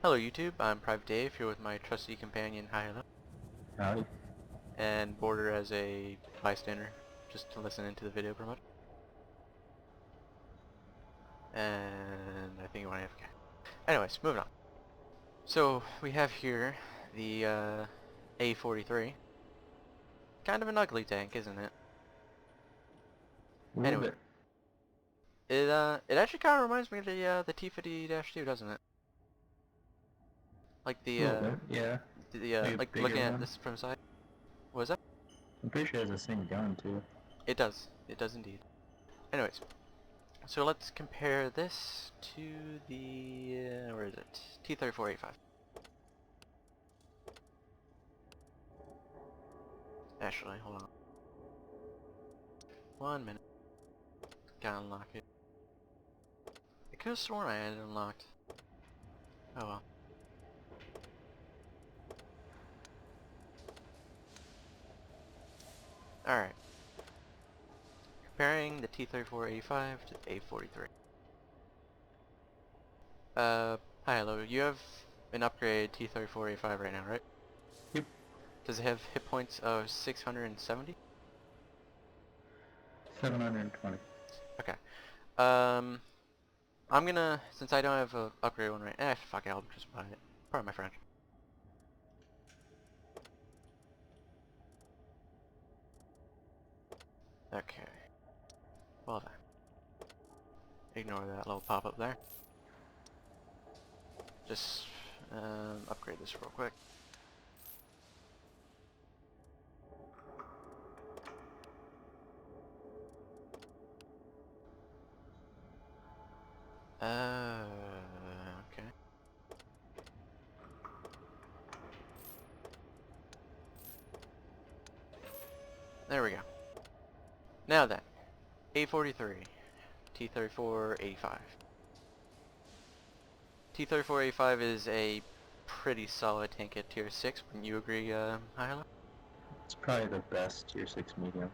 Hello YouTube, I'm Private Dave here with my trusty companion Hihilow, Howdy. and Border as a bystander, just to listen into the video pretty much. And I think you want to AFK. Anyways, moving on. So we have here the A43. Kind of an ugly tank, isn't it? A little Anyway, bit. it actually kind of reminds me of the T50-2, doesn't it? Like A little bit, yeah. Maybe a like looking bigger at one. this from the side. What is that? I'm pretty sure it has the same gun, too. It does. It does indeed. Anyways. So let's compare this to the, where is it? T-34-85. Actually, hold on. 1 minute. Gotta unlock it. I could have sworn I had it unlocked. Oh well. Alright. Comparing the T-34-85 to the A-43. Hi, hello. You have an upgrade T-34-85 right now, right? Yep. Does it have hit points of 670? 720. Okay. I'm gonna, since I don't have a upgrade one right, fuck it, I'll just buy it. Pardon my French. Okay. Well then. Ignore that little pop-up there. Just upgrade this real quick. Okay. There we go. Now then, A43, T-34-85. T-34-85 is a pretty solid tank at tier 6, wouldn't you agree, Hihilow? It's probably the best tier 6 medium.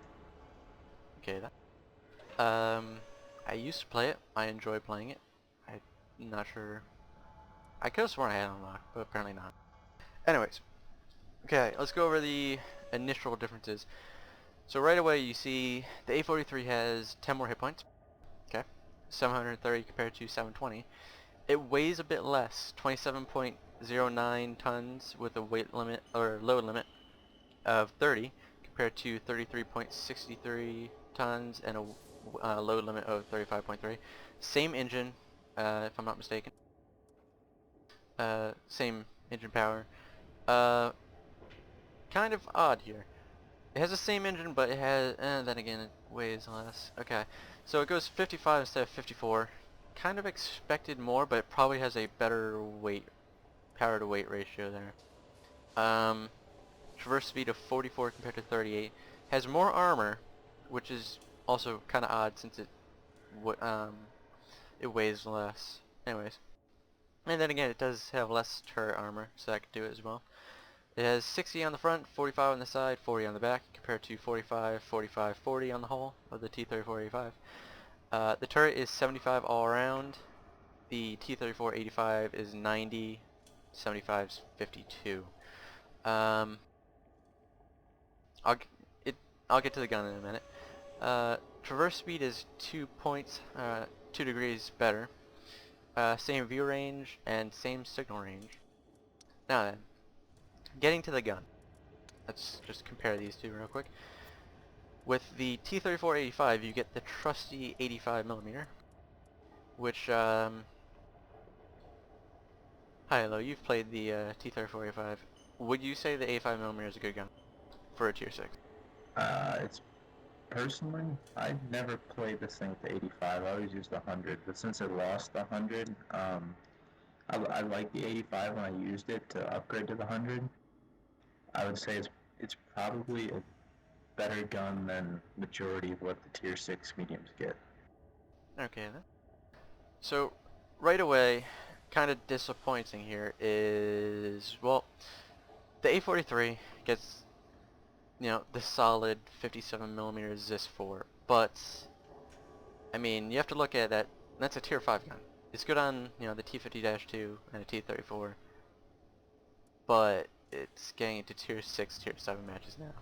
Okay, that. I used to play it. I enjoy playing it. I'm not sure. I could have sworn I had it unlocked, but apparently not. Anyways, okay, let's go over the initial differences. So right away you see the A43 has 10 more hit points. Okay, 730 compared to 720. It weighs a bit less, 27.09 tons with a weight limit or load limit of 30 compared to 33.63 tons and a load limit of 35.3. Same engine, if I'm not mistaken. Same engine power. Kind of odd here. It has the same engine, but it has, then again, it weighs less. Okay, so it goes 55 instead of 54. Kind of expected more, but it probably has a better power to weight ratio there. Traverse speed of 44 compared to 38. Has more armor, which is also kind of odd since it weighs less. Anyways, and then again, it does have less turret armor, so that could do it as well. It has 60 on the front, 45 on the side, 40 on the back, compared to 45, 45, 40 on the hull of the T-34-85. The turret is 75 all around. The T-34-85 is 90, 75 is 52. Um, I'll I'll get to the gun in a minute. Traverse speed is 2 degrees better. Same view range and same signal range. Now then, getting to the gun. Let's just compare these two real quick. With the T-34-85, you get the trusty 85mm, which, Hihilow, you've played the T-34-85. Would you say the 85mm is a good gun for a tier 6? It's personally, I never played this thing with the 85. I always used the 100, but since I lost the 100, I like the 85 when I used it to upgrade to the 100. I would say it's probably a better gun than majority of what the tier 6 mediums get. Okay then. So, right away, kind of disappointing here is, well, the A43 gets, the solid 57mm ZIS 4, but, I mean, you have to look at that, that's a tier 5 gun. It's good on, you know, the T50-2 and the T34, but it's getting into tier 6, tier 7 matches now.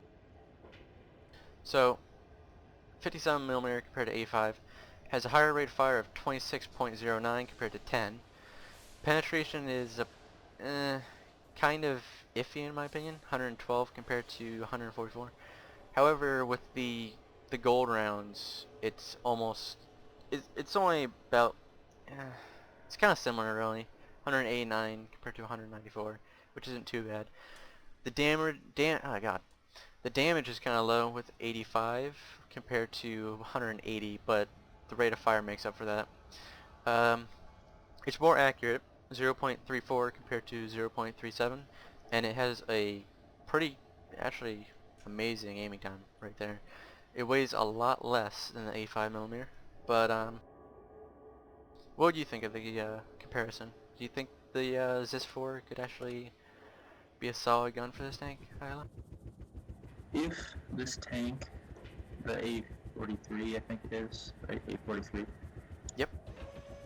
So 57mm compared to 85 has a higher rate of fire of 26.09 compared to 10. Penetration is kind of iffy in my opinion, 112 compared to 144. However, with the gold rounds, it's almost it's only about it's kind of similar really, 189 compared to 194, which isn't too bad. Oh god, the damage is kind of low with 85 compared to 180, but the rate of fire makes up for that. Um, it's more accurate, 0.34 compared to 0.37, and it has a pretty, actually, amazing aiming time right there. It weighs a lot less than the 85mm, but what do you think of the comparison? Do you think the ZIS-4 could actually be a solid gun for this tank, Hihilow? If this tank, the A43, I think it is, right? A43. Yep.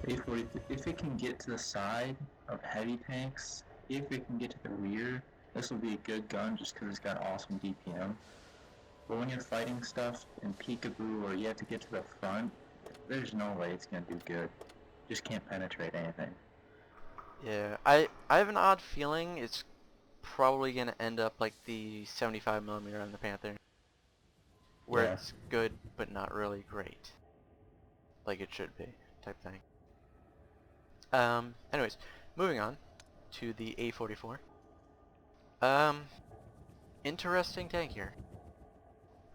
A43, if it can get to the side of heavy tanks, if it can get to the rear, this will be a good gun just because it's got awesome DPM. But when you're fighting stuff in peekaboo or you have to get to the front, there's no way it's going to do good. Just can't penetrate anything. Yeah, I have an odd feeling it's probably gonna end up like the 75mm on the Panther, where Yeah. it's good but not really great, like it should be, type thing. Anyways, moving on to the A44. Um, interesting tank here.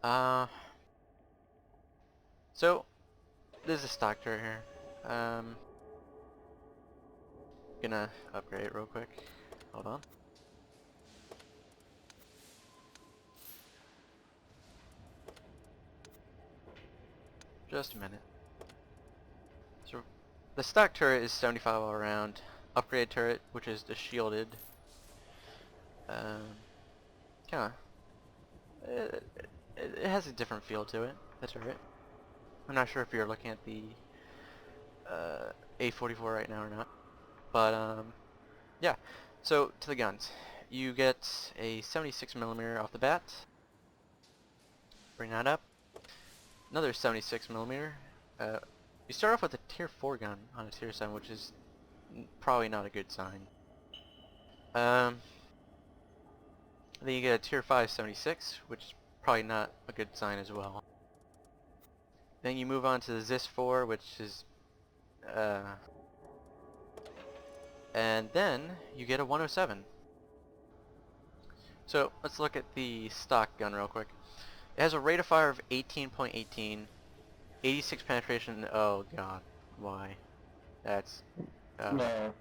Uh, so this is a stock turret here. Gonna upgrade it real quick. Hold on. Just a minute. So the stock turret is 75 all around. Upgrade turret, which is the shielded. Kinda. It has a different feel to it. The turret. I'm not sure if you're looking at the A44 right now or not, but yeah. So to the guns, you get a 76mm off the bat. Bring that up. Another 76mm. You start off with a tier 4 gun on a tier 7, which is probably not a good sign. Then you get a tier 5 76, which is probably not a good sign as well. Then you move on to the ZIS-4, which is and then you get a 107. So let's look at the stock gun real quick. It has a rate of fire of 18.18, 86 penetration. Oh god, why? That's Well,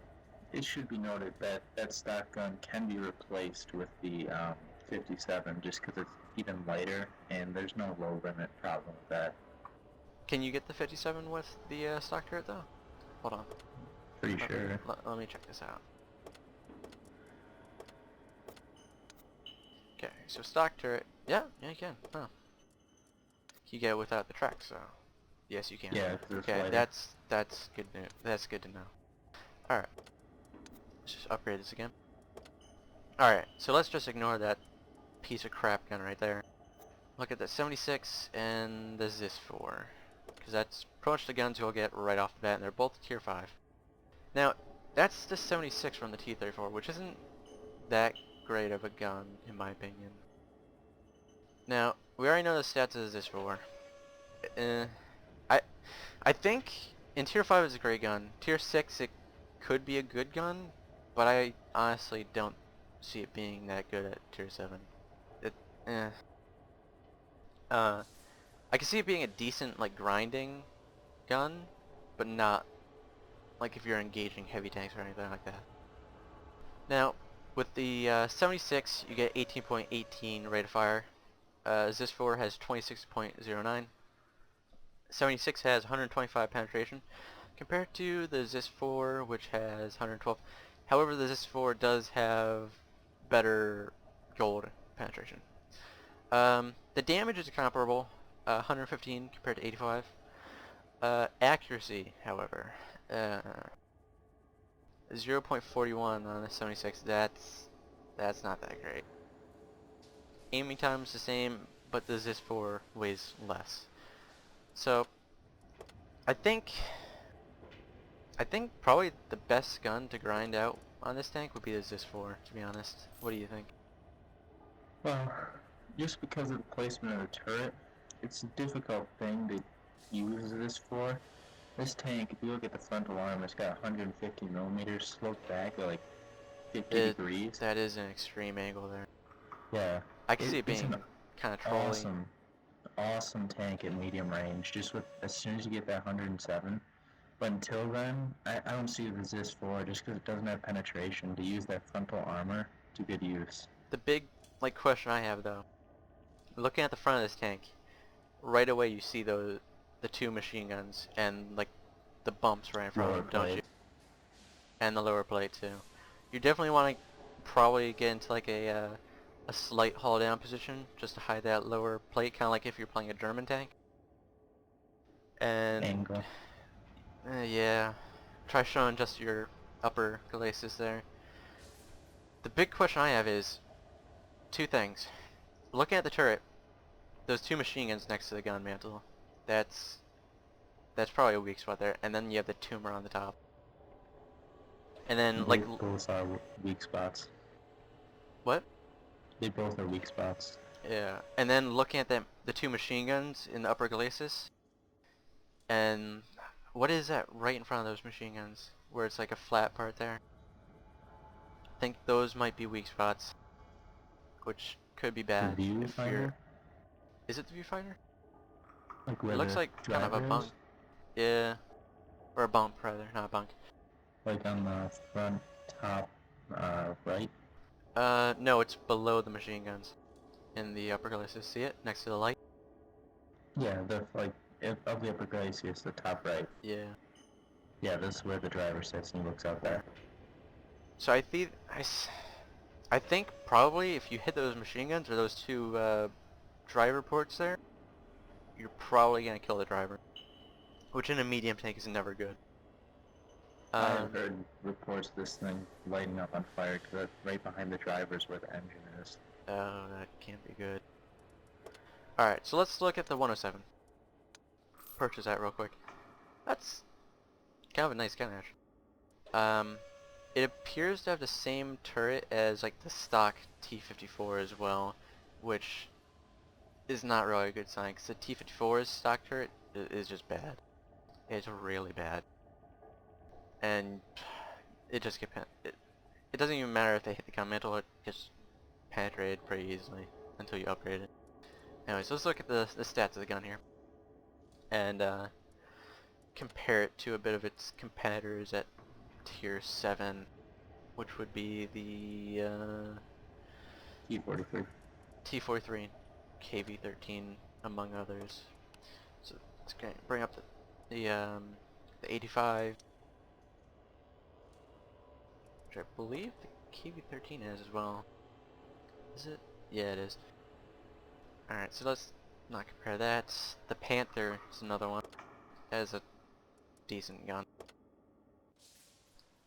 it should be noted that that stock gun can be replaced with the 57 just because it's even lighter and there's no low limit problem with that. Can you get the 57 with the stock turret though? Hold on. Pretty sure. Let me check this out. Okay, so stock turret. Yeah, you can. Oh. You get it without the track, so yes, you can. Yeah, 'cause it's Okay, lighter. that's good news. That's good to know. All right, let's just upgrade this again. All right, so let's just ignore that piece of crap gun right there. Look at the 76 and the ZIS-4, because that's pretty much the guns you'll get right off the bat, and they're both tier 5. Now, that's the 76 from the T-34, which isn't that great of a gun, in my opinion. Now, we already know the stats of the ZIS-4. I I think in tier 5 it's a great gun. Tier 6 it could be a good gun, but I honestly don't see it being that good at tier 7. It, eh. I can see it being a decent like grinding gun, but not like if you're engaging heavy tanks or anything like that. Now, with the 76, you get 18.18 rate of fire. ZIS-4 has 26.09. 76 has 125 penetration, compared to the ZIS-4, which has 112. However, the ZIS-4 does have better gold penetration. The damage is comparable, 115 compared to 85. Accuracy, however, 0.41 on the 76. That's not that great. Aiming time's the same, but the ZIS-4 weighs less. So I think probably the best gun to grind out on this tank would be the ZIS-4, to be honest. What do you think? Well, just because of the placement of the turret, it's a difficult thing to use this for. This tank, if you look at the frontal arm, it's got 150 millimeters sloped back at like 50 degrees. That is an extreme angle there. Yeah, I can see it it's being an kind of trolly. awesome tank at medium range. Just with as soon as you get that 107. But until then, I don't see the Resist 4 just because it doesn't have penetration to use that frontal armor to good use. The big question I have though, looking at the front of this tank, right away you see the two machine guns and like the bumps right in front of them, don't you? And the lower plate too. You definitely want to probably get into like a slight hull down position just to hide that lower plate, kind of like if you're playing a German tank. And Angle. yeah, try showing just your upper glacis there. The big question I have is two things. Looking at the turret, those two machine guns next to the gun mantle, that's probably a weak spot there. And then you have the tumor on the top. And then like Both are weak spots. what? They both are weak spots. Yeah. And then looking at the two machine guns in the upper glacis, and what is that right in front of those machine guns where it's like a flat part there? I think those might be weak spots, which could be bad The if you're... viewfinder? Is it the viewfinder? Like where It looks the like kind of a driver bunk. is? Yeah. Or a bump, rather, not a bunk. Like on the front top right? No, it's below the machine guns in the upper glacis. See it? Next to the light? Yeah, of the upper glacis, the top right. Yeah. Yeah, this is where the driver sits and he looks out there. So I think probably if you hit those machine guns or those two driver ports there, you're probably gonna kill the driver, which in a medium tank is never good. I've heard reports of this thing lighting up on fire because right behind the driver is where the engine is. Oh, that can't be good. Alright, so let's look at the 107. Purchase that real quick. That's kind of a nice gun, actually. It appears to have the same turret as like the stock T-54 as well, which is not really a good sign, because the T-54's stock turret is just bad. It's really bad. And it just gets it doesn't even matter if they hit the gun mantle, it gets penetrated pretty easily until you upgrade it. Anyways, let's look at the stats of the gun here. And compare it to a bit of its competitors at tier 7, which would be the T-43. T-43, KV-13, among others. So let's bring up the 85, which I believe the KV-13 is as well. Is it? Yeah, it is. Alright, so let's not compare that. The Panther is another one. That is a decent gun.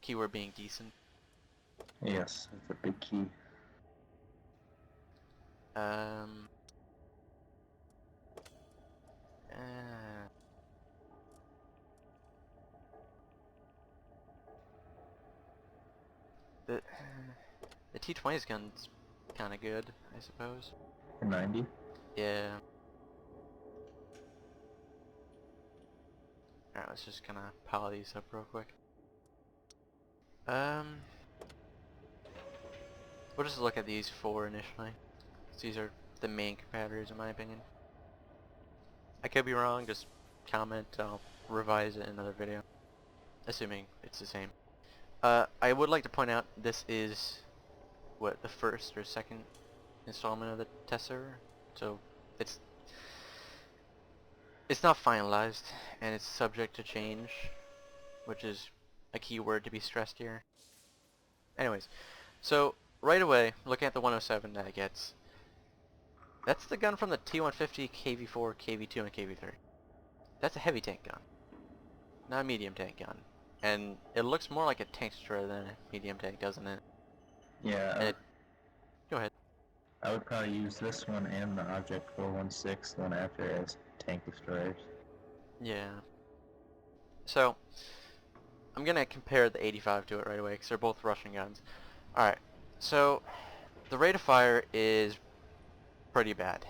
Keyword being decent. Yes, that's a big key. Um. Uh, the the T-20's gun's kind of good, I suppose. A 90? Yeah. Alright, let's just kind of pile these up real quick. We'll just look at these four initially. These are the main competitors in my opinion. I could be wrong, just comment, I'll revise it in another video. Assuming it's the same. I would like to point out this is, what, the first or second installment of the test server? So, it's not finalized, and it's subject to change, which is a key word to be stressed here. Anyways, so right away, looking at the 107 that it gets, that's the gun from the T-150, KV-4, KV-2, and KV-3. That's a heavy tank gun, not a medium tank gun. and it looks more like a tank destroyer than a medium tank, doesn't it? Yeah, And go ahead. I would probably use this one and the Object 416 one after as tank destroyers. Yeah. So I'm gonna compare the 85 to it right away because they're both Russian guns. All right. So the rate of fire is pretty bad.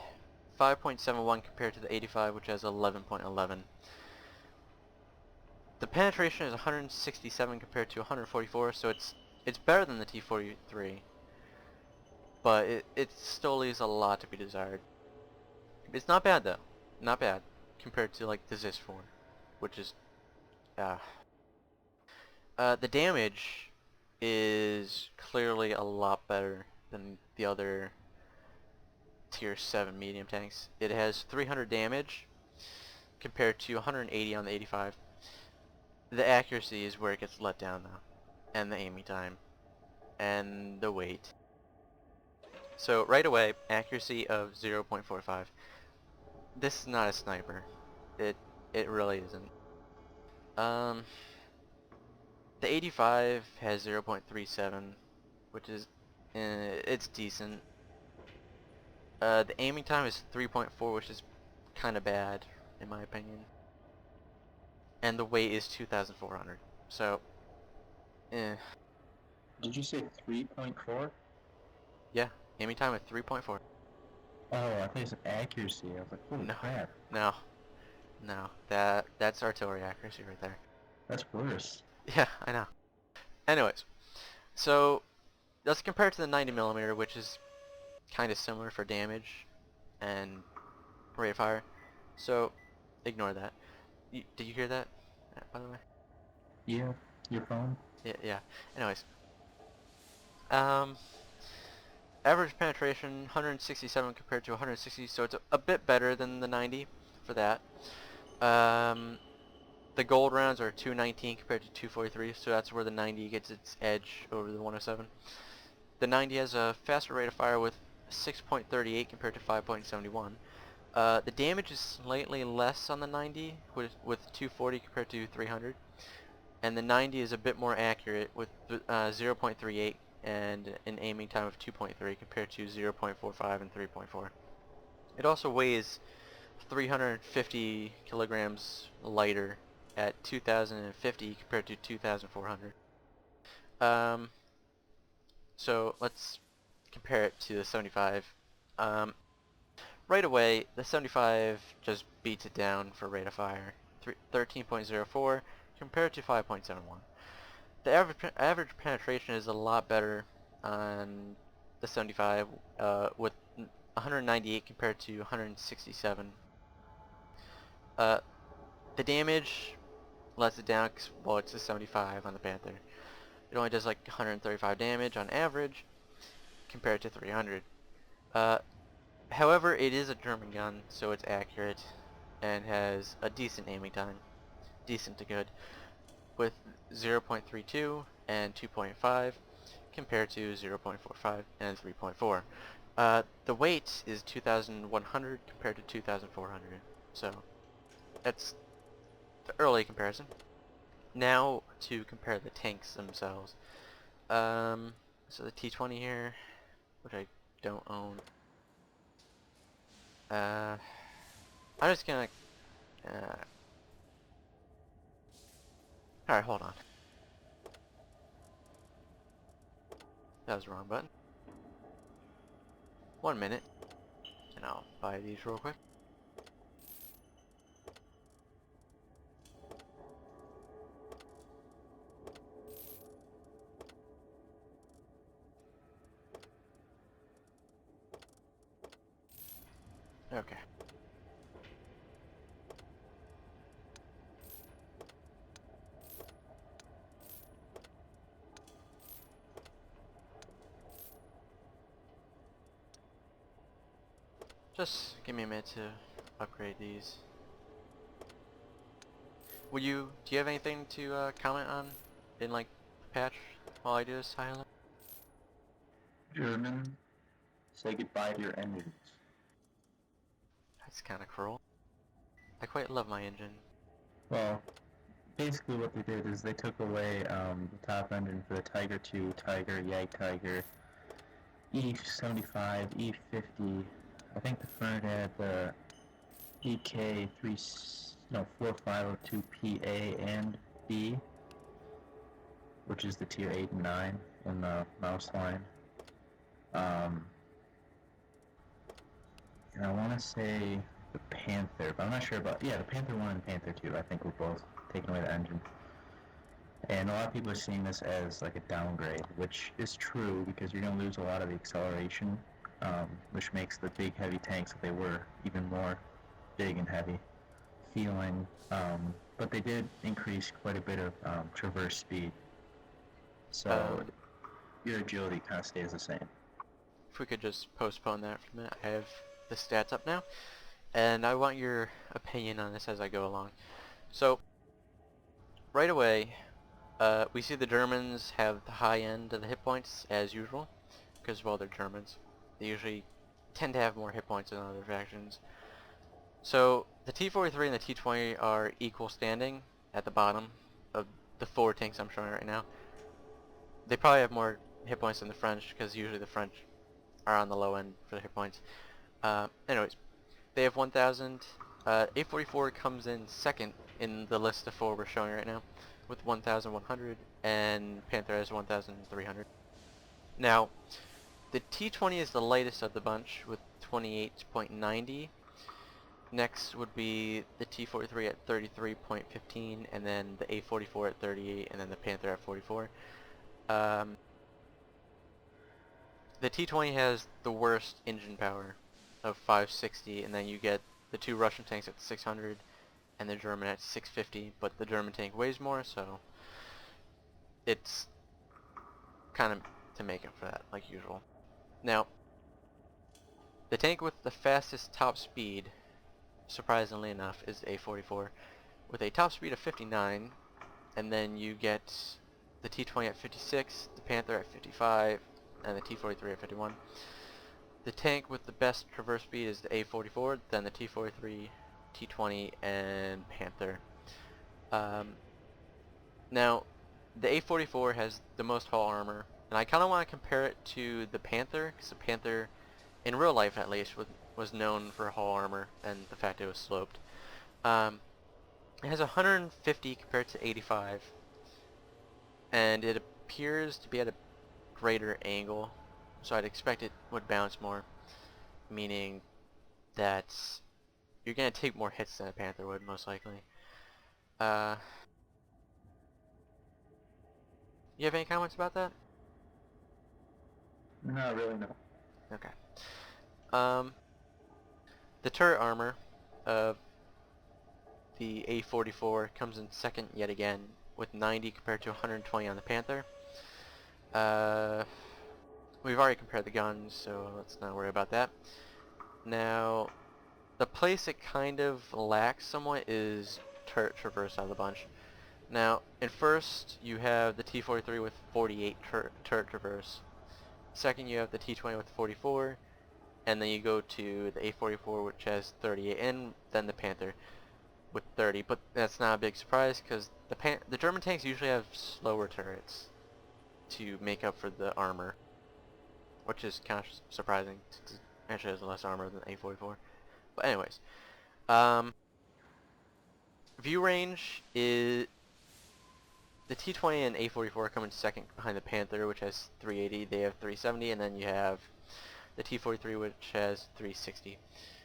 5.71 compared to the 85, which has 11.11. The penetration is 167 compared to 144, so it's better than the T-43, but it still leaves a lot to be desired. It's not bad though, not bad compared to like the ZIS-4, which is uh, the damage is clearly a lot better than the other tier 7 medium tanks. It has 300 damage compared to 180 on the 85. The accuracy is where it gets let down though, and the aiming time, and the weight. So right away, accuracy of 0.45. This is not a sniper. It it really isn't. Um, the 85 has 0.37, which is it's decent. The aiming time is 3.4, which is kind of bad in my opinion. And the weight is 2,400. So, Did you say 3.4? yeah, aiming time is 3.4. Oh, I think it's accuracy. I was like, holy No, crap. no, no. That's artillery accuracy right there. That's worse. Yeah, I know. Anyways, so let's compare it to the 90 millimeter, which is kind of similar for damage and rate of fire. So ignore that. Did you hear that, by the way? Yeah, your phone? Yeah, yeah. Anyways, um, average penetration 167 compared to 160, so it's a bit better than the 90 for that. Um, the gold rounds are 219 compared to 243, so that's where the 90 gets its edge over the 107. The 90 has a faster rate of fire with 6.38 compared to 5.71. The damage is slightly less on the 90 with 240 compared to 300, and the 90 is a bit more accurate with 0.38 and an aiming time of 2.3 compared to 0.45 and 3.4. It also weighs 350 kilograms lighter at 2,050 compared to 2,400. Um, so let's compare it to the 75. Um, right away, the 75 just beats it down for rate of fire, 13.04 compared to 5.71. The average penetration is a lot better on the 75 with 198 compared to 167. Uh, the damage lets it down because, well, it's a 75 on the Panther. It only does like 135 damage on average compared to 300. Uh, However, it is a German gun, so it's accurate and has a decent aiming time, decent to good, with 0.32 and 2.5 compared to 0.45 and 3.4. The weight is 2,100 compared to 2,400, so that's the early comparison. Now to compare the tanks themselves. So the T-20 here, which I don't own. Uh, I'm just gonna. All right, hold on. That was the wrong button. 1 minute, and I'll buy these real quick. Okay. Just give me a minute to upgrade these. Do you have anything to comment on in like the patch while I do this, Hihilow? German, say goodbye to your engines. That's kind of cruel. I quite love my engine. Well, basically what they did is they took away the top engine for the Tiger 2, Tiger, Yag Tiger, E75, E50. I think the front had the EK3, no, 4502PA and B, which is the tier 8 and 9 in the mouse line. Um, and I want to say the Panther, but I'm not sure about, yeah, the Panther 1 and Panther 2, I think were both taking away the engine. And a lot of people are seeing this as like a downgrade, which is true because you're going to lose a lot of the acceleration, which makes the big heavy tanks that they were even more big and heavy feeling. But they did increase quite a bit of traverse speed, so Um, your agility kind of stays the same. if we could just postpone that for a minute. I have the stats up now, and I want your opinion on this as I go along. So, right away, we see the Germans have the high end of the hit points as usual, because, well, they're Germans. They usually tend to have more hit points than other factions. So, the T-43 and the T-20 are equal standing at the bottom of the four tanks I'm showing right now. They probably have more hit points than the French, because usually the French are on the low end for the hit points. Anyways, they have 1,000. A44 comes in second in the list of four we're showing right now, with 1,100, and Panther has 1,300. Now, the T-20 is the lightest of the bunch with 28.90. Next would be the T-43 at 33.15, and then the A44 at 38, and then the Panther at 44. The T-20 has the worst engine power of 560, and then you get the two Russian tanks at 600 and the German at 650, but the German tank weighs more, so it's kind of to make up for that, like usual. Now, the tank with the fastest top speed, surprisingly enough, is the A44, with a top speed of 59, and then you get the T-20 at 56, the Panther at 55, and the T-43 at 51. The tank with the best traverse speed is the A44, then the T-43, T-20, and Panther. Um, Now, the A44 has the most hull armor, and I kind of want to compare it to the Panther, because the Panther, in real life at least, was known for hull armor and the fact it was sloped. It has 150 compared to 85, and it appears to be at a greater angle, so I'd expect it would bounce more, meaning that you're going to take more hits than a Panther would, most likely. Uh, you have any comments about that? Not really, no. Okay. Um, the turret armor of the A44 comes in second yet again, with 90 compared to 120 on the Panther. Uh, we've already compared the guns, so let's not worry about that. Now, the place it kind of lacks somewhat is turret traverse out of the bunch. Now, in first, you have the T-43 with 48 turret traverse. Second, you have the T-20 with 44, and then you go to the A-44, which has 38, and then the Panther with 30. But that's not a big surprise, because the German tanks usually have slower turrets to make up for the armor, which is kind of surprising, because it actually has less armor than the A-44. But anyways, um, view range is the T-20 and A-44 come in second behind the Panther, which has 380. They have 370, and then you have the T-43, which has 360.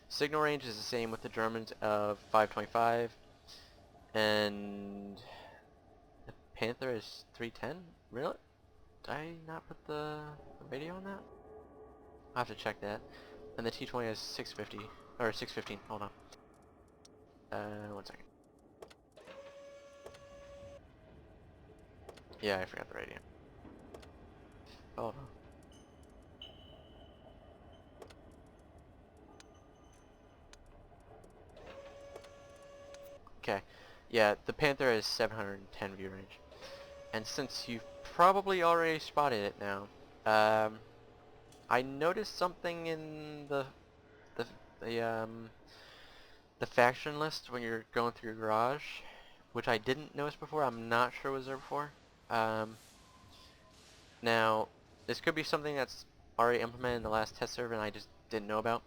Signal range is the same with the Germans of 525, and the Panther is 310. Really? Did I not put the video on that? I'll have to check that. And the T-20 has 650 or 615. Hold on. 1 second. Yeah, I forgot the radio. Hold on. Okay. Yeah, the Panther has 710 view range. And since you've probably already spotted it now, I noticed something in the the the faction list when you're going through your garage. which I didn't notice before. I'm not sure was there before. Now, this could be something that's already implemented in the last test server and I just didn't know about.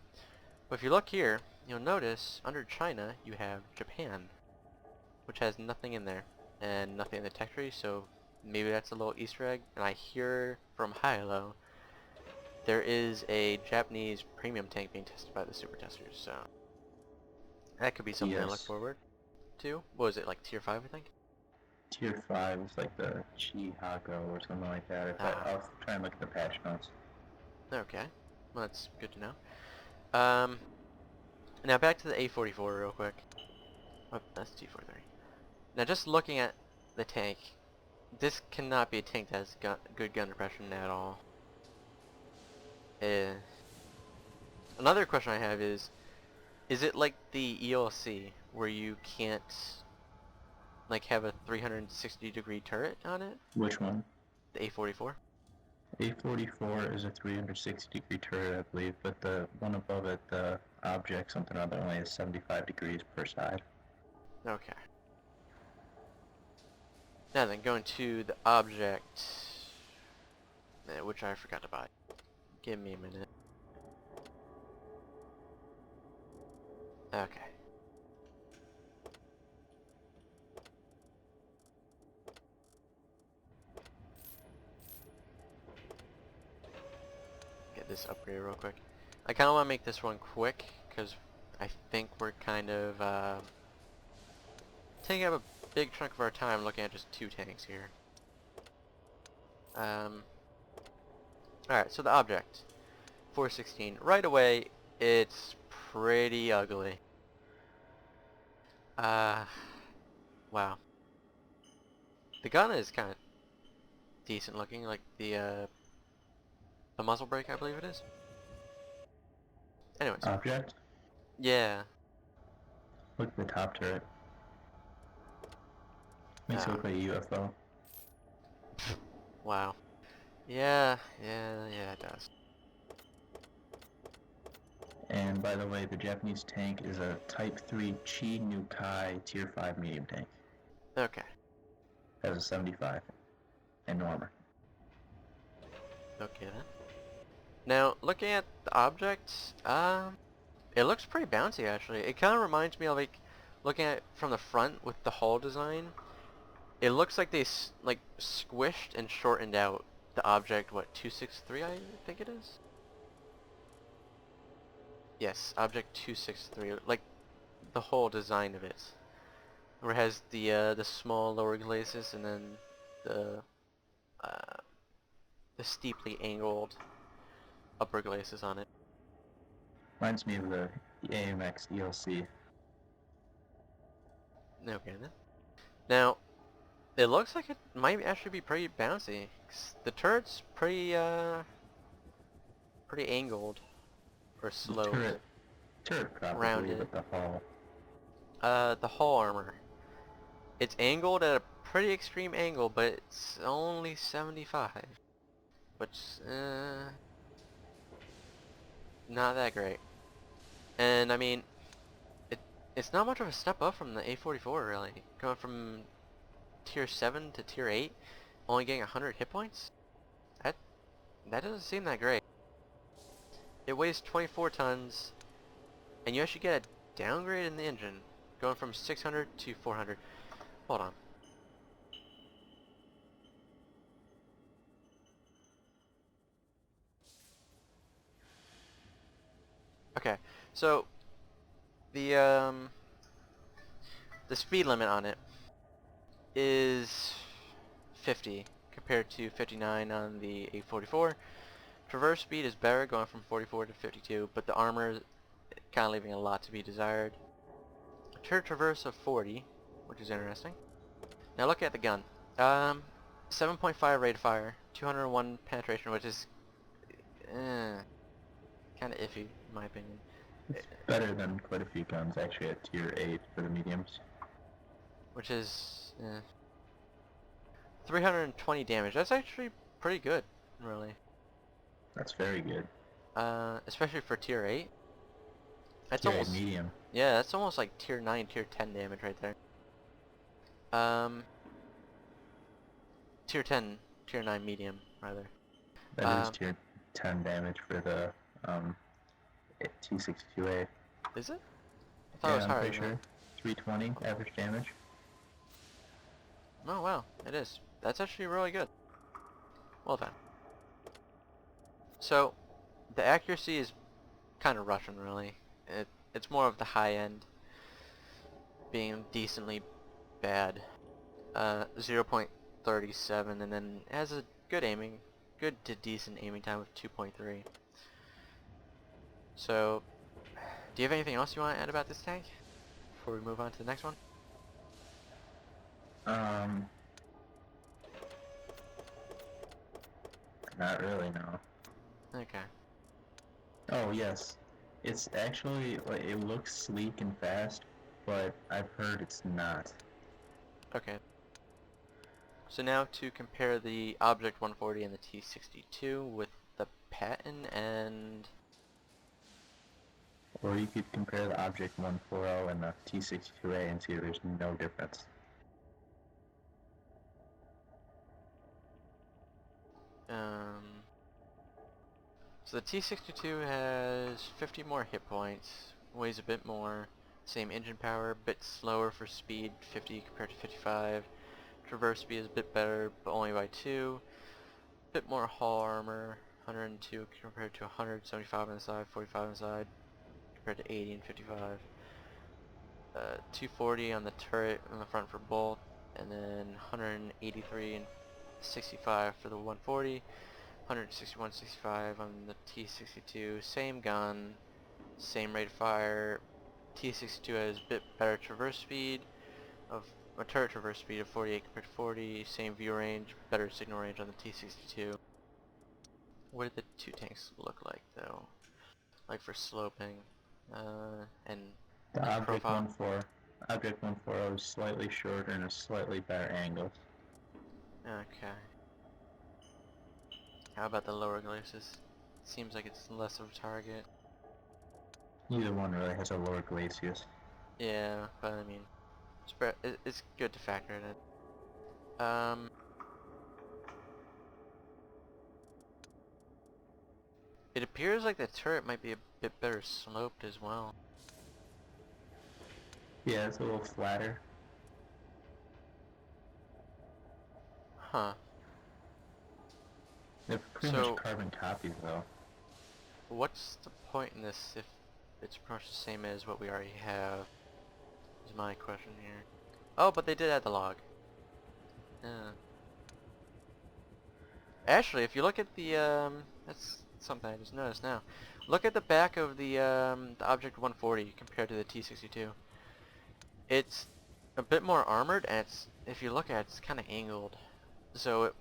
But if you look here, you'll notice under China you have Japan, which has nothing in there and nothing in the tech tree, so maybe that's a little Easter egg. And I hear from Hihilow there is a Japanese premium tank being tested by the super testers, so that could be something I look Yes. forward to. What was it, like tier 5 I think? Tier 5 is like the Chihago or something like that. I'll try and look at the patch notes. Okay, well that's good to know. Now back to the A44 real quick. Oh, that's T43. Now just looking at the tank, this cannot be a tank that has good gun depression at all. Uh, Another question I have is it like the ELC where you can't like have a 360-degree turret on it? Which one? The A44? A44 is a 360-degree turret, I believe, but the one above it, the object something or other, only is 75 degrees per side. Okay. Now then, going to the object, which I forgot to buy. Give me a minute. Okay. Get this upgrade real quick. I kind of want to make this one quick, because I think we're kind of taking up a big chunk of our time looking at just 2 tanks here. Alright, so the object. 416. Right away, it's pretty ugly. Wow. The gun is kind of decent looking, like the muzzle brake, I believe it is. Anyways. Object? Yeah. Look at the top turret. Makes it look like a UFO. Wow. Yeah, it does. And by the way, the Japanese tank is a Type 3 Chi Nukai Tier 5 medium tank. Okay. Has a 75 and no armor. Okay then. Now, looking at the object, it looks pretty bouncy actually. It kind of reminds me of like, looking at it from the front with the hull design, it looks like they like squished and shortened out the object, what, 263 I think it is? Yes, object 263, like the whole design of it. Where it has the small lower glacis and then the uh, the steeply angled upper glacis on it. Reminds me of the AMX ELC. Okay then. Now, it looks like it might actually be pretty bouncy. 'Cause the turret's pretty angled or The sloped, turret probably, rounded. but the hull. The hull armor. It's angled at a pretty extreme angle, but it's only 75, which not that great. And I mean, it's not much of a step up from the A44 really, going from tier 7 to tier 8, only getting 100 hit points. That doesn't seem that great. It weighs 24 tons, and you actually get a downgrade in the engine, going from 600 to 400. Hold on. Okay, so the speed limit on it is 50 compared to 59 on the A44. Traverse speed is better, going from 44 to 52, but the armor is kind of leaving a lot to be desired. Turret traverse of 40, which is interesting. Now look at the gun. 7.5 rate of fire, 201 penetration, which is kind of iffy in my opinion. It's better than quite a few guns actually at tier 8 for the mediums. Which is 320 damage. That's actually pretty good, really. That's very good. Especially for tier 8. That's Tier 8 almost medium. yeah, that's almost like tier 9, tier 10 damage right there. Um, tier 10, tier 9 medium, rather. That is tier 10 damage for the um, T62A. Is it? I thought it Yeah, was I'm higher pretty than that. sure. 320 average damage. Oh wow, it is. That's actually really good. Well done. So, the accuracy is kind of Russian, really. It's more of the high end being decently bad. 0.37, and then it has a good to decent aiming time of 2.3. So, do you have anything else you want to add about this tank before we move on to the next one? Um, Not really, no. Okay. Oh, yes. It's actually, like, it looks sleek and fast, but I've heard it's not. Okay. So now to compare the Object 140 and the T62 with the Patton and... Or you could compare the Object 140 and the T62A and see there's no difference. Um, so the T62 has 50 more hit points, weighs a bit more, same engine power, a bit slower for speed, 50 compared to 55. Traverse speed is a bit better, but only by 2. Bit more hull armor, 102 compared to 175 on the side, 45 on the side, compared to 80 and 55. 240 on the turret on the front for both, and then 183 and 65 for the 140. 161, 65 on the T62. Same gun, same rate of fire. T62 has a bit better traverse speed of a turret traverse speed of 48 compared to 40. Same view range, better signal range on the T62. What do the two tanks look like though? Like for sloping, and The like Object profile. 140, Object 140 is slightly shorter and a slightly better angle. Okay. How about the lower glacis? Seems like it's less of a target. Neither one really has a lower glacis. Yeah, but I mean, it's good to factor it in. It appears like the turret might be a bit better sloped as well. Yeah, it's a little flatter. Huh. They're pretty much So, carbon copies though. what's the point in this if it's pretty much the same as what we already have? Is my question here. Oh, but they did add the log. Yeah. Actually, if you look at the, that's something I just noticed now. Look at the back of the Object 140 compared to the T62. It's a bit more armored, and if you look at it, it's kind of angled. So it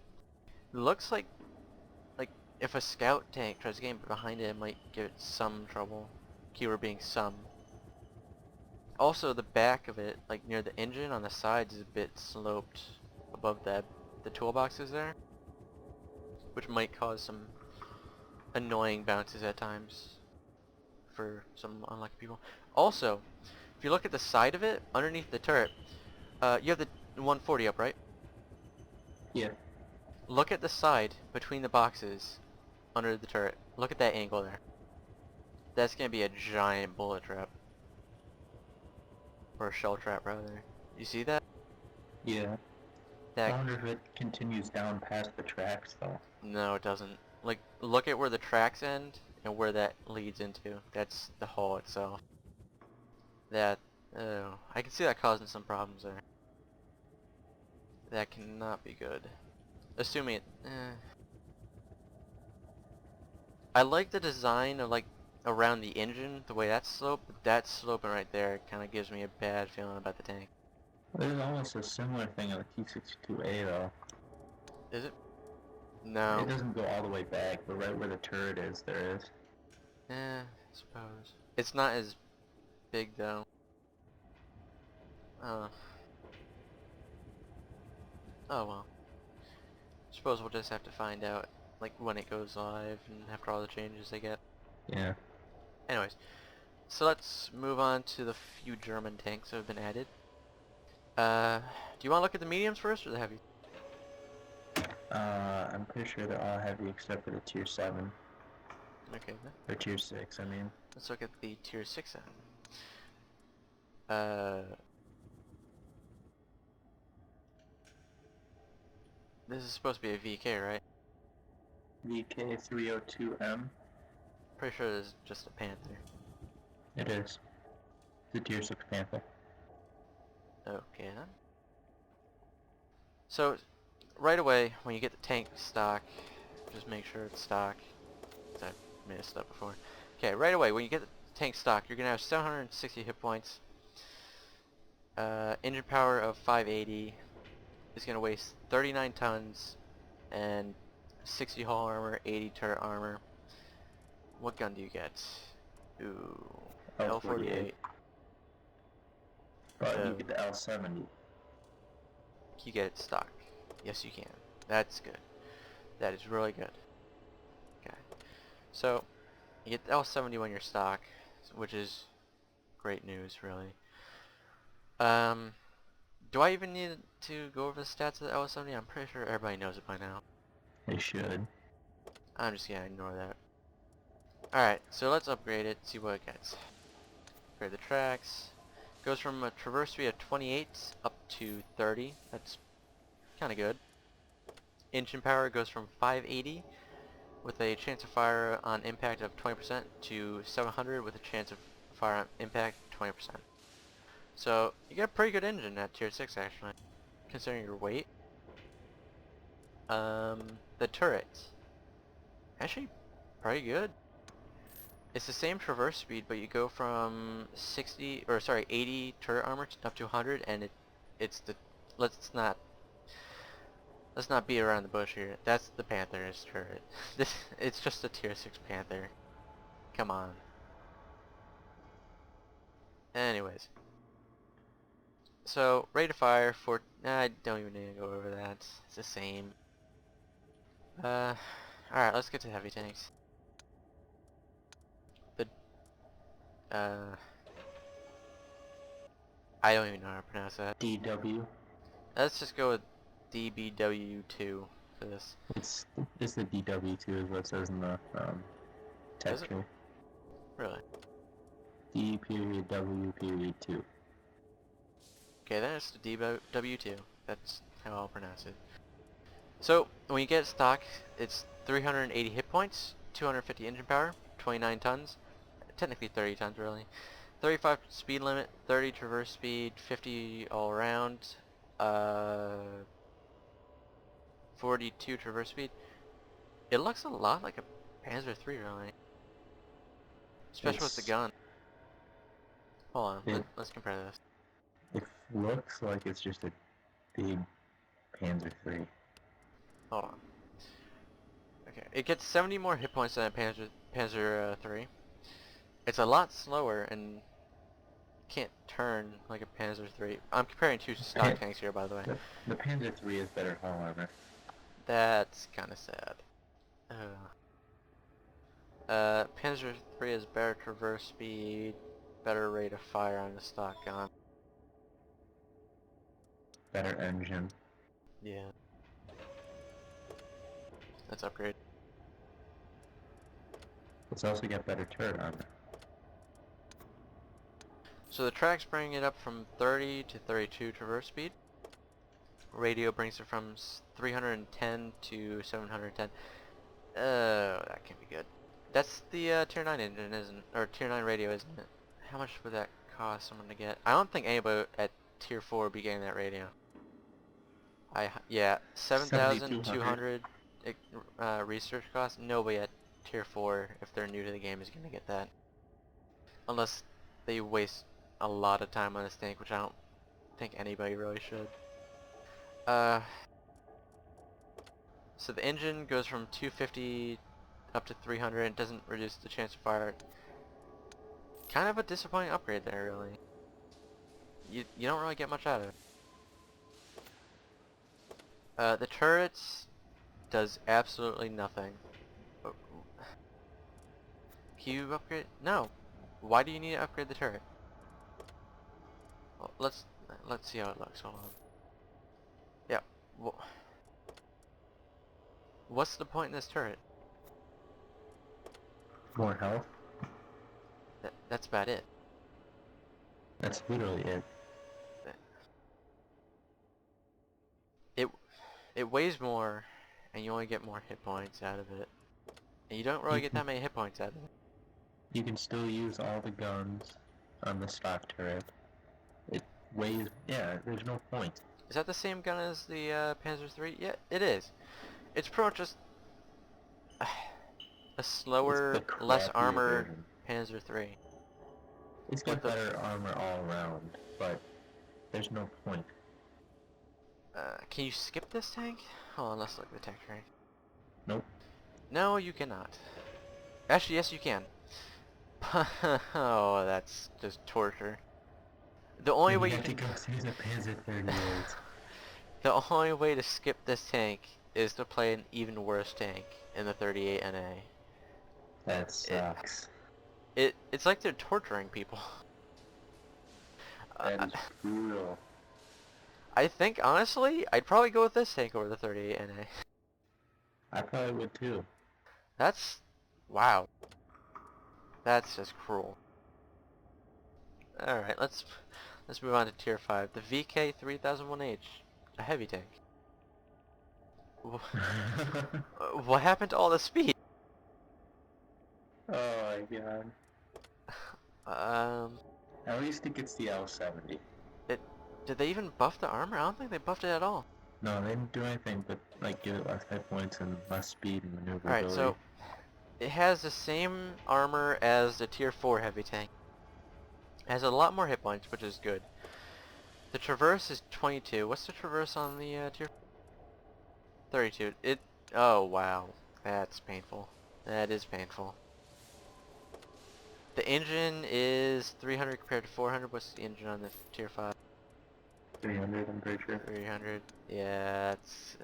looks like if a scout tank tries to get behind it, it might give it some trouble. Keyword being some. Also, the back of it, like near the engine on the sides, is a bit sloped above the toolboxes there, which might cause some annoying bounces at times for some unlucky people. Also, if you look at the side of it, underneath the turret, you have the 140 up, right? Yeah. Look at the side between the boxes under the turret. Look at that angle there. That's gonna be a giant bullet trap. Or a shell trap, rather. You see that? Yeah. I That... wonder if it continues down past the tracks though. No, it doesn't. Like, look at where the tracks end and where that leads into. That's the hull itself. That... Oh, I can see that causing some problems there. That cannot be good. Assuming it... I like the design of, like, around the engine, the way that's sloped, but that sloping right there kind of gives me a bad feeling about the tank. There's almost a similar thing on the T62A though. Is it? It No. doesn't go all the way back, but right where the turret is, there is. I suppose. It's not as big, though. Uh, oh well. Suppose we'll just have to find out, like, when it goes live and after all the changes they get. Yeah. Anyways, so let's move on to the few German tanks that have been added. Do you want to look at the mediums first or the heavy? I'm pretty sure they're all heavy except for the tier 7. Okay, then. Or tier 6, I mean. Let's look at the tier 6 then. This is supposed to be a VK, right? VK302M. Pretty sure this is just a Panther. It is. The tier 6 Panther. Okay then. So, right away, when you get the tank stock, just make sure it's stock. 'Cause I've made this up before. Okay, right away, when you get the tank stock, you're going to have 760 hit points. Engine power of 580. Is going to waste 39 tons. And 60 hull armor, 80 turret armor. What gun do you get? Ooh, L48. L48. But you Oh, get the L70. you get it stock. Yes, you can. That's good. That is really good. Okay. So, you get the L70 when you're stock, which is great news, really. Do I even need to go over the stats of the L70? I'm pretty sure everybody knows it by now. They should. I'm just gonna ignore that. Alright, so let's upgrade it, see what it gets. Upgrade the tracks. Goes from a traverse speed of 28 up to 30. That's kind of good. Engine power goes from 580 with a chance of fire on impact of 20% to 700 with a chance of fire on impact 20%. So you get a pretty good engine at tier 6 actually, considering your weight. The turret, actually pretty good. It's the same traverse speed, but you go from 80 turret armor up to 100, and it's the let's not beat around the bush here. That's the Panther's turret. It's just a tier 6 Panther. Come on. Anyways, so rate of fire for I don't even need to go over that. It's the same. All right, let's get to heavy tanks. The uh, I don't even know how to pronounce that. DW. Let's just go with DBW2 for this. It's the DW2 is what it says in the Is it? texture. Really? D period W period 2. Okay, then it's the DBW2. That's how I'll pronounce it. So, when you get stock, it's 380 hit points, 250 engine power, 29 tons, technically 30 tons really, 35 speed limit, 30 traverse speed, 50 all around, 42 traverse speed. It looks a lot like a Panzer III really, especially with the gun. Hold on, let's compare this. It looks like it's just a big Panzer III. Hold on. Okay, it gets 70 more hit points than a Panzer III. It's a lot slower and can't turn like a Panzer III. I'm comparing two stock tanks here, by the way. The Panzer III is better hull armor. That's kind of sad. Panzer III has better traverse speed, better rate of fire on the stock gun. Better engine. Yeah. Let's upgrade. It's also got better turret armor. So the tracks bring it up from 30 to 32 traverse speed. Radio brings it from 310 to 710. That can be good. That's the tier 9 engine, isn't it? Or tier 9 radio, isn't it? How much would that cost someone to get? I don't think anybody at tier 4 would be getting that radio. Yeah, 7,200 research cost. Nobody at tier 4, if they're new to the game, is going to get that. Unless they waste a lot of time on this tank, which I don't think anybody really should. So the engine goes from 250 up to 300 and doesn't reduce the chance of fire. Kind of a disappointing upgrade there, really. You don't really get much out of it. The turrets does absolutely nothing. Can you upgrade? No. Why do you need to upgrade the turret? Well, let's Let's see how it looks. Hold on. Yeah. What's the point in this turret? More health. That's about it. That's literally it. It it weighs more, and you only get more hit points out of it. And you don't really get that many hit points out of it. You can still use all the guns on the stock turret. It weighs, yeah, there's no point. Is that the same gun as the Panzer III? Yeah, it is. It's pretty much just a It's slower, the less crappier armored version. Panzer III. It's With got the better armor all around, but there's no point. can you skip this tank? Hold on, let's look at the tank tree. Nope. No, you cannot. Actually, yes, you can. Oh, that's just torture. The only You way you have to can... go through the Panzer 38. The only way to skip this tank is to play an even worse tank in the 38 NA. That It, sucks. it's like they're torturing people. That Uh, is brutal. I think, honestly, I'd probably go with this tank over the 38 NA. I probably would too. That's... wow. That's just cruel. Alright, let's move on to tier 5. The VK3001H. A heavy tank. What happened to all the speed? Oh my god. Um... At least it gets the L70. Did they even buff the armor? I don't think they buffed it at all. No, they didn't do anything but like give it less hit points and less speed and Alright, maneuverability. so it has the same armor as the tier 4 heavy tank. It has a lot more hit points, which is good. The traverse is 22. What's the traverse on the tier 32? Oh wow. That's painful. That is painful. The engine is 300 compared to 400. What's the engine on the tier 5? 300, I'm pretty sure. 300. Yeah, it's...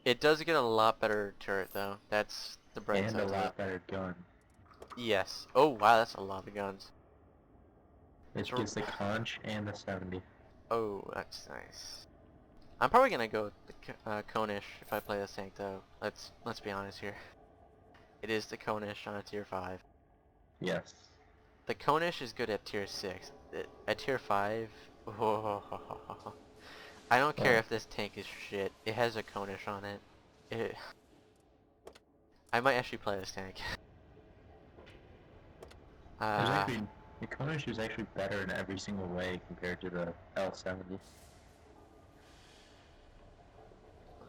It does get a lot better turret though. That's the bright And side a to it. lot better gun. Yes. Oh wow, that's a lot of guns. It So, gets the conch and the 70. oh, that's nice. I'm probably gonna go with the Konish if I play this tank though. Let's be honest here. It is the Konish on a tier 5. Yes. The Konish is good at tier 6. At tier 5, oh, I don't care Well, if this tank is shit. It has a Konish on it. I might actually play this tank. there's actually, the conch is actually better in every single way compared to the L70.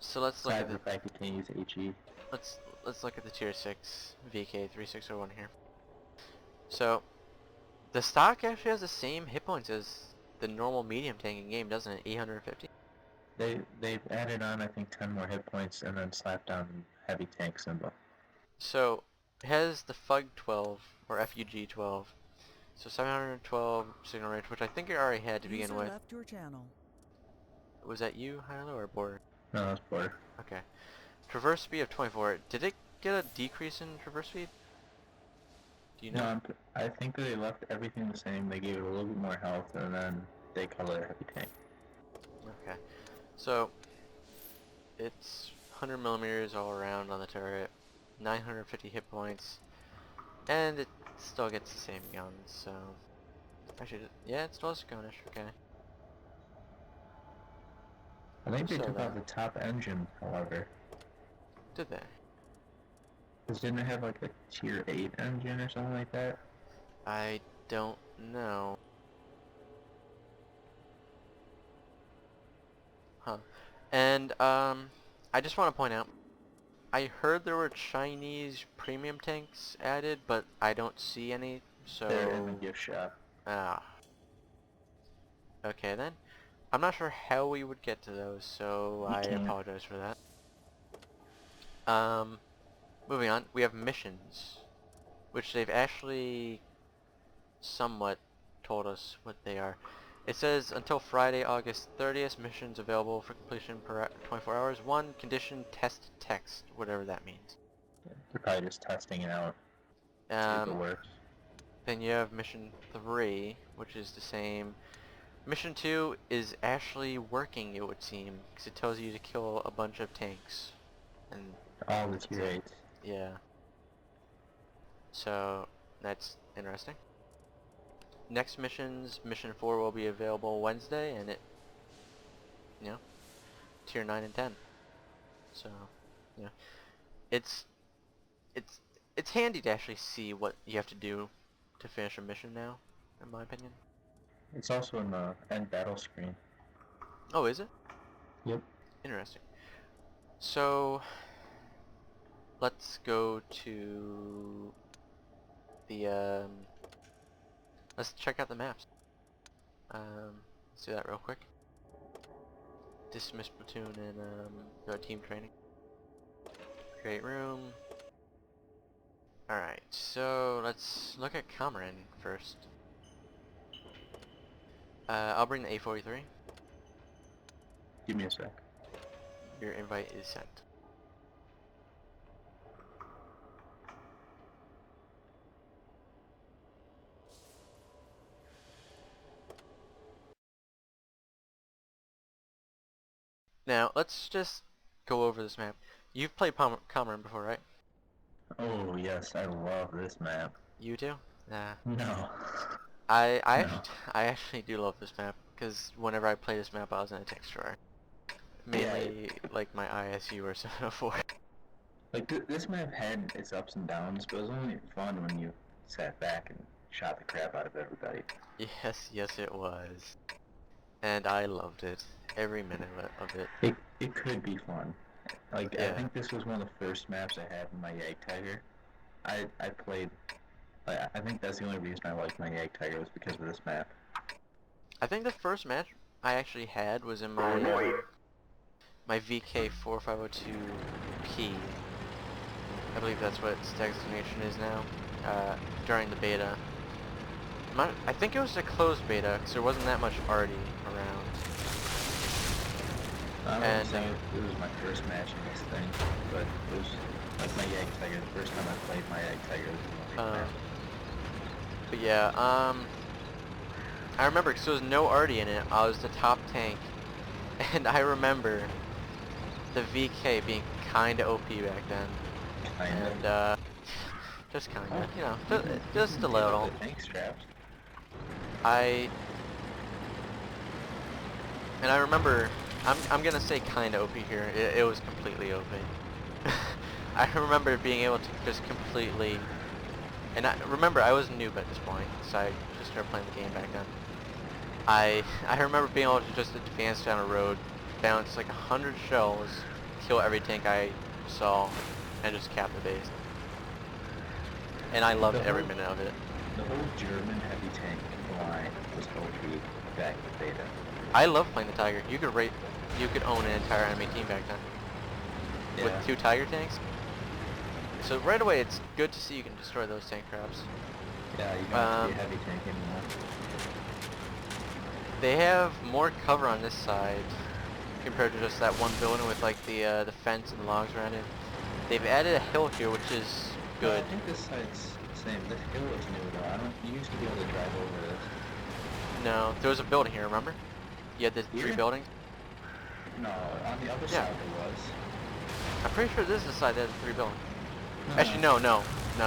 So let's look at Besides the fact it can't use HE. let's look at the tier 6 VK3601 here. So the stock actually has the same hit points as the normal medium tank in game, doesn't it? 850. They've added on I think 10 more hit points and then slapped on heavy tank symbol. So it has the FUG 12 or FUG 12. So 712 signal range, which I think it already had to begin with. Left your channel. Was that you, Hihilow, or Border? No, that's border. Okay. Traverse speed of 24. Did it get a decrease in traverse speed? Do you know? No, I think that they left everything the same. They gave it a little bit more health and then they call it a heavy tank. Okay. So it's 100 millimeters all around on the turret, 950 hit points, and it still gets the same guns. So actually, yeah, it still has Skirmish. Okay. I think they So took out that the top engine, however. did they? Because didn't it have like a tier 8 engine or something like that? I don't know. Huh. And I just want to point out, I heard there were Chinese premium tanks added, but I don't see any. So They're in the gift shop. ah. Okay then. I'm not sure how we would get to those, so You I can't. apologize for that. Moving on, we have missions, which they've actually somewhat told us what they are. It says until Friday, August 30th, missions available for completion per 24 hours. 1, condition test text, whatever that means. They're probably just testing it out. See if it works. Then you have mission 3, which is the same. Mission 2 is actually working, it would seem, because it tells you to kill a bunch of tanks. And All the that's tier it. 8s. Yeah. So, that's interesting. Next missions, Mission 4 will be available Wednesday, and you know, tier 9 and 10. So, yeah. It's, it's, it's handy to actually see what you have to do to finish a mission now, in my opinion. It's also in the end battle screen. Oh, is it? Yep. Interesting. So, let's go to the, let's check out the maps. Let's do that real quick. Dismiss platoon and, go to team training. Create room. Alright, so let's look at Cameron first. I'll bring the A43. Give me a sec. Your invite is sent. Now, let's just go over this map. You've played Cameron before, right? Oh yes, I love this map. You too? Nah. No. No. I actually do love this map, because whenever I play this map I was in a texture. Yeah, Mainly, like, my ISU or 704. like this map had its ups and downs, but it was only fun when you sat back and shot the crap out of everybody. Yes, yes it was. And I loved it. Every minute of it. It could be fun. Like I Yeah. think this was one of the first maps I had in my Yag Tiger. I played. I think that's the only reason I liked my Yag Tiger was because of this map. I think the first match I actually had was in my my VK4502P. I believe that's what its designation is now. During the beta. I think it was a closed beta because there wasn't that much already around. I And, wouldn't say it was my first match in this thing, but it was like my Yag Tiger. The first time I played my Yag Tiger was in the map. But yeah, I remember because there was no arty in it. I was the top tank, and I remember the VK being kinda OP back then. Kinda. And just kinda, you know, You can just a give up little. the tank straps. And I remember, I'm gonna say kinda OP here. It was completely OP. I remember being able to just completely, and remember I was a noob at this point, so I just started playing the game back then. I remember being able to just advance down a road, bounce like 100 shells, kill every tank I saw, and just cap the base. And I loved every minute of it. The whole German heavy tank line was OP back in the beta. I love playing the Tiger. You could own an entire enemy team back then. Yeah. With 2 Tiger tanks. So right away it's good to see you can destroy those tank traps. Yeah, you don't have to be a heavy tank anymore. They have more cover on this side compared to just that one building with like the fence and the logs around it. They've added a hill here, which is good. I think this side's the same. This hill is new though. You used to be able to drive over this. No, there was a building here, remember? You had the 3 buildings? No, on the other side there was. I'm pretty sure this is the side that had the 3 buildings. Actually, no,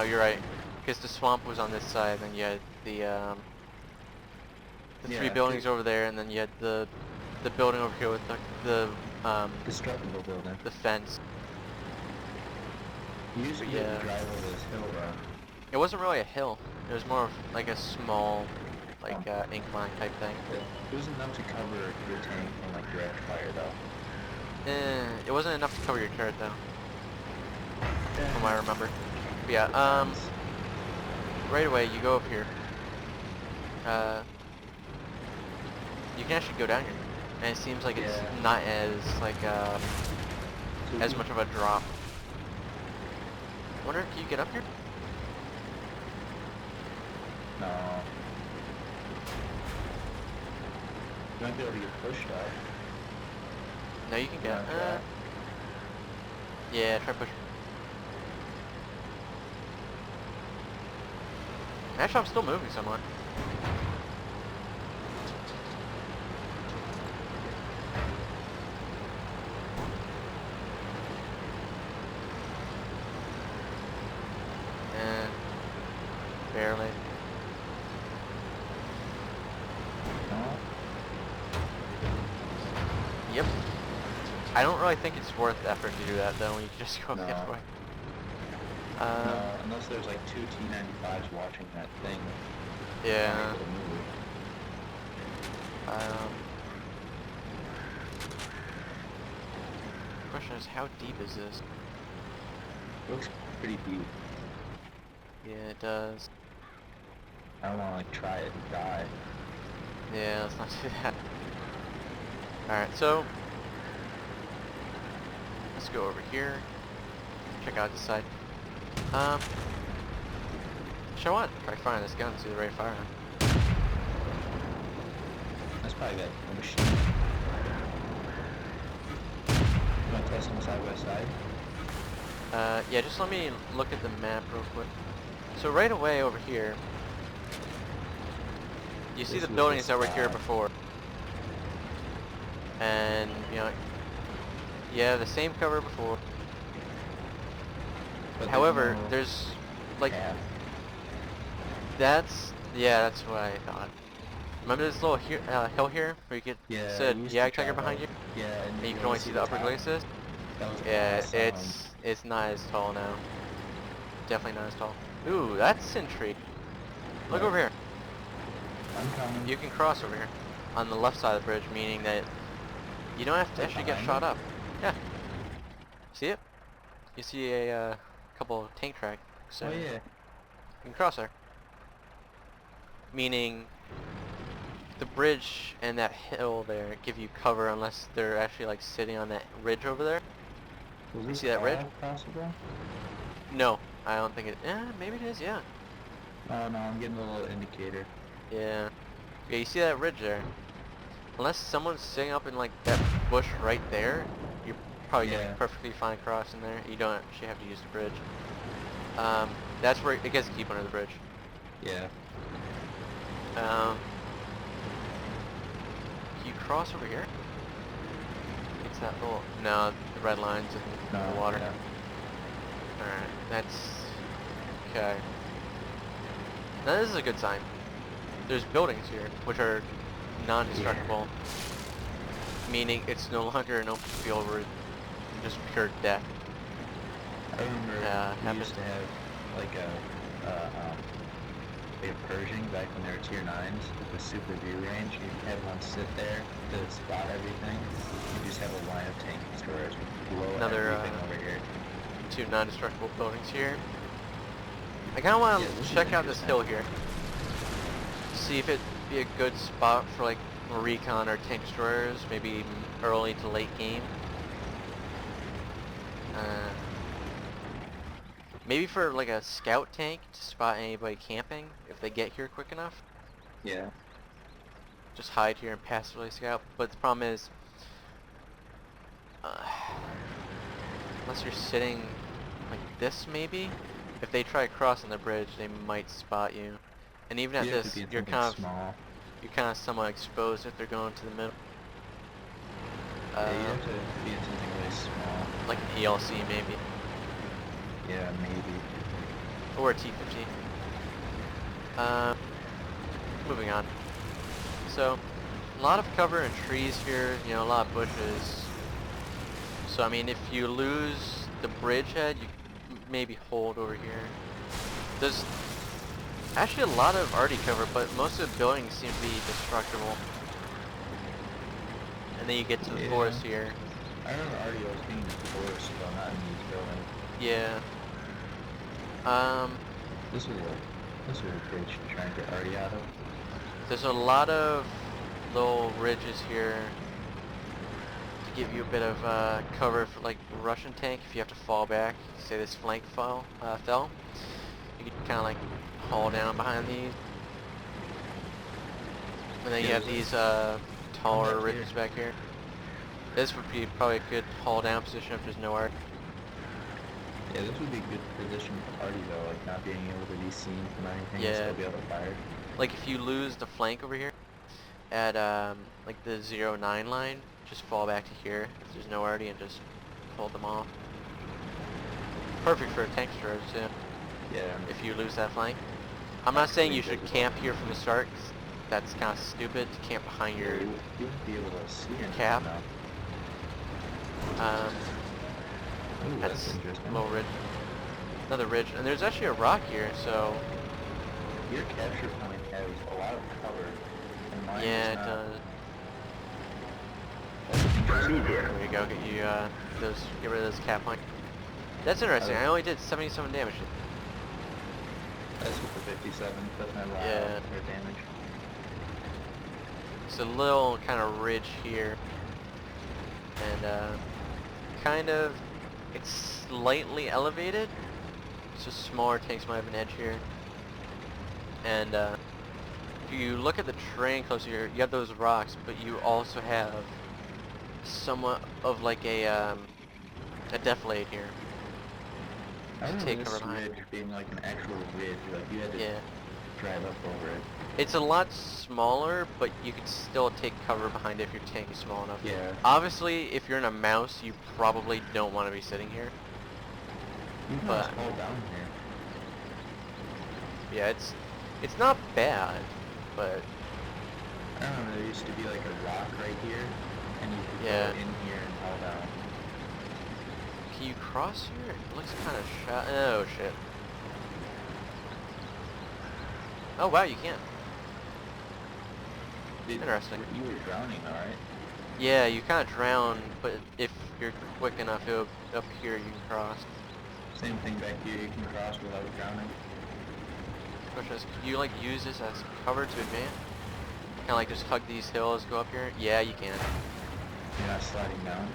you're right. Because the swamp was on this side, and you had the 3 buildings over there, and then you had the building over here with the destructible building. the fence. You used to be able to drive over this hill though. It wasn't really a hill. It was more of like a small, like incline type thing. It was enough to cover your tank from like direct fire though. It wasn't enough to cover your turret though. From what I remember. But yeah, right away you go up here. You can actually go down here. And it seems like it's not as like as much of a drop. I wonder if you get up here? No. You might be able to get pushed up. No, you can get yeah, try pushing. Actually, I'm still moving somewhat. barely. No, Yep. I don't really think it's worth the effort to do that though when you can just go the no, other way. no, unless there's like two T95s watching that thing. Yeah. Trying to move. Question is, how deep is this? Looks pretty deep. Yeah, it does. I don't want to like try it and die. Yeah, let's not do that. Alright, so let's go over here. Check out this side. Show what? Try firing this gun, see the rate of fire. That's probably that machine. You want to test them side by side? Yeah, just let me look at the map real quick. So right away over here, you see This the was buildings the that were here spot. before. And, you know, yeah, the same cover before. But However, no there's, like, path. yeah, that's what I thought. Remember this little hill here, where you could Yeah, sit I used Yag to Tiger travel. behind you, Yeah, and you you can only see the upper top. glacis? That was Yeah, awesome. it's not as tall now. Definitely not as tall. Ooh, that's intriguing. Look What? over here. I'm coming. You can cross over here on the left side of the bridge, meaning that you don't have to Like actually get behind shot me? up. Yeah. See it? You see a couple tank tracks. So Oh you yeah. can cross there. Meaning the bridge and that hill there give you cover unless they're actually like sitting on that ridge over there. Was You this see that ridge? all possible? No, I don't think it. Maybe it is. Yeah. Oh no, I'm getting a little indicator. Yeah. Yeah, you see that ridge there? Unless someone's sitting up in like that bush right there, you're probably gonna Yeah. be perfectly fine crossing there. You don't actually have to use the bridge. That's where it gets to keep under the bridge. Yeah. Can you cross over here? It's that little. No, the red lines in No. the water. Yeah. Alright, that's okay. Now this is a good sign. There's buildings here which are non-destructible, meaning it's no longer an open field where just pure death. I remember we happens. used to have like a Pershing back when they were tier 9s with the super view range. You had one sit there to spot everything. You just have a line of tank destroyers blow Another, everything over here. 2 non-destructible buildings here. I kind of want to Yeah, this is check out this interesting. hill here. See if it'd be a good spot for like recon or tank destroyers, maybe early to late game. Maybe for like a scout tank to spot anybody camping if they get here quick enough. Yeah. Just hide here and passively scout. But the problem is, unless you're sitting like this maybe, if they try crossing the bridge, they might spot you. And even at You have to this, be in you're something kind of small. somewhat exposed if they're going to the middle. Yeah, you have to be in something really small. Like an ELC maybe, Yeah, maybe. or a T-15. Moving on. So, a lot of cover and trees here, you know, a lot of bushes. So I mean, if you lose the bridgehead, you maybe hold over here. There's actually a lot of arty cover, but most of the buildings seem to be destructible. And then you get to the forest here. I remember RDOs being in the forest, but not in these buildings. Yeah. This was a bridge to try and get Artie out of. There's a lot of little ridges here to give you a bit of cover for like Russian tank if you have to fall back. Say this flank fell, you can kind of like haul down behind these. And then you have these taller ridges back here. This would be probably a good haul down position if there's no arc. Yeah, this would be a good position for Artie though, like not being able to be seen from anything and Yeah. still be able to fire. Like if you lose the flank over here at like the 09 line, just fall back to here if there's no arty and just hold them off. Perfect for a tank destroyer too, Yeah. if you lose that flank. I'm not saying actually you should visible. camp here from the start, 'cause that's kind of stupid to camp behind Yeah, your you won't be able to see anything cap. now. Um, Ooh, that's that's a interesting. little ridge, another ridge, and there's actually a rock here, so Your capture point has a lot of cover, and mine does yeah, it not. does. That's interesting. There we go. Get you get rid of those cap point. That's interesting. I only did 77 damage. That's with the 57, doesn't have a lot Yeah, of damage. it's a little kind of ridge here, and kind of it's slightly elevated, so smaller tanks might have an edge here. And if you look at the terrain closer here, you have those rocks, but you also have somewhat of like a defilade here I to remember take cover this behind. ridge being like an actual ridge, like you had to Yeah. drive up over it. It's a lot smaller, but you can still take cover behind it if your tank is small enough. Yeah. Obviously, if you're in a mouse, you probably don't want to be sitting here. You can But almost fall down here. yeah, it's not bad, but I don't know, there used to be like a rock right here, and you could yeah. go in here and fall down. Can you cross here? It looks kind of shot. Oh shit. Oh wow, you can't. Interesting. You were drowning, alright? Yeah, you kind of drown, but if you're quick enough, up here you can cross. Same thing back here, you can cross without drowning. Question is, can you like use this as cover to advance? Kind of like just hug these hills, go up here? Yeah, you can. You're not sliding down.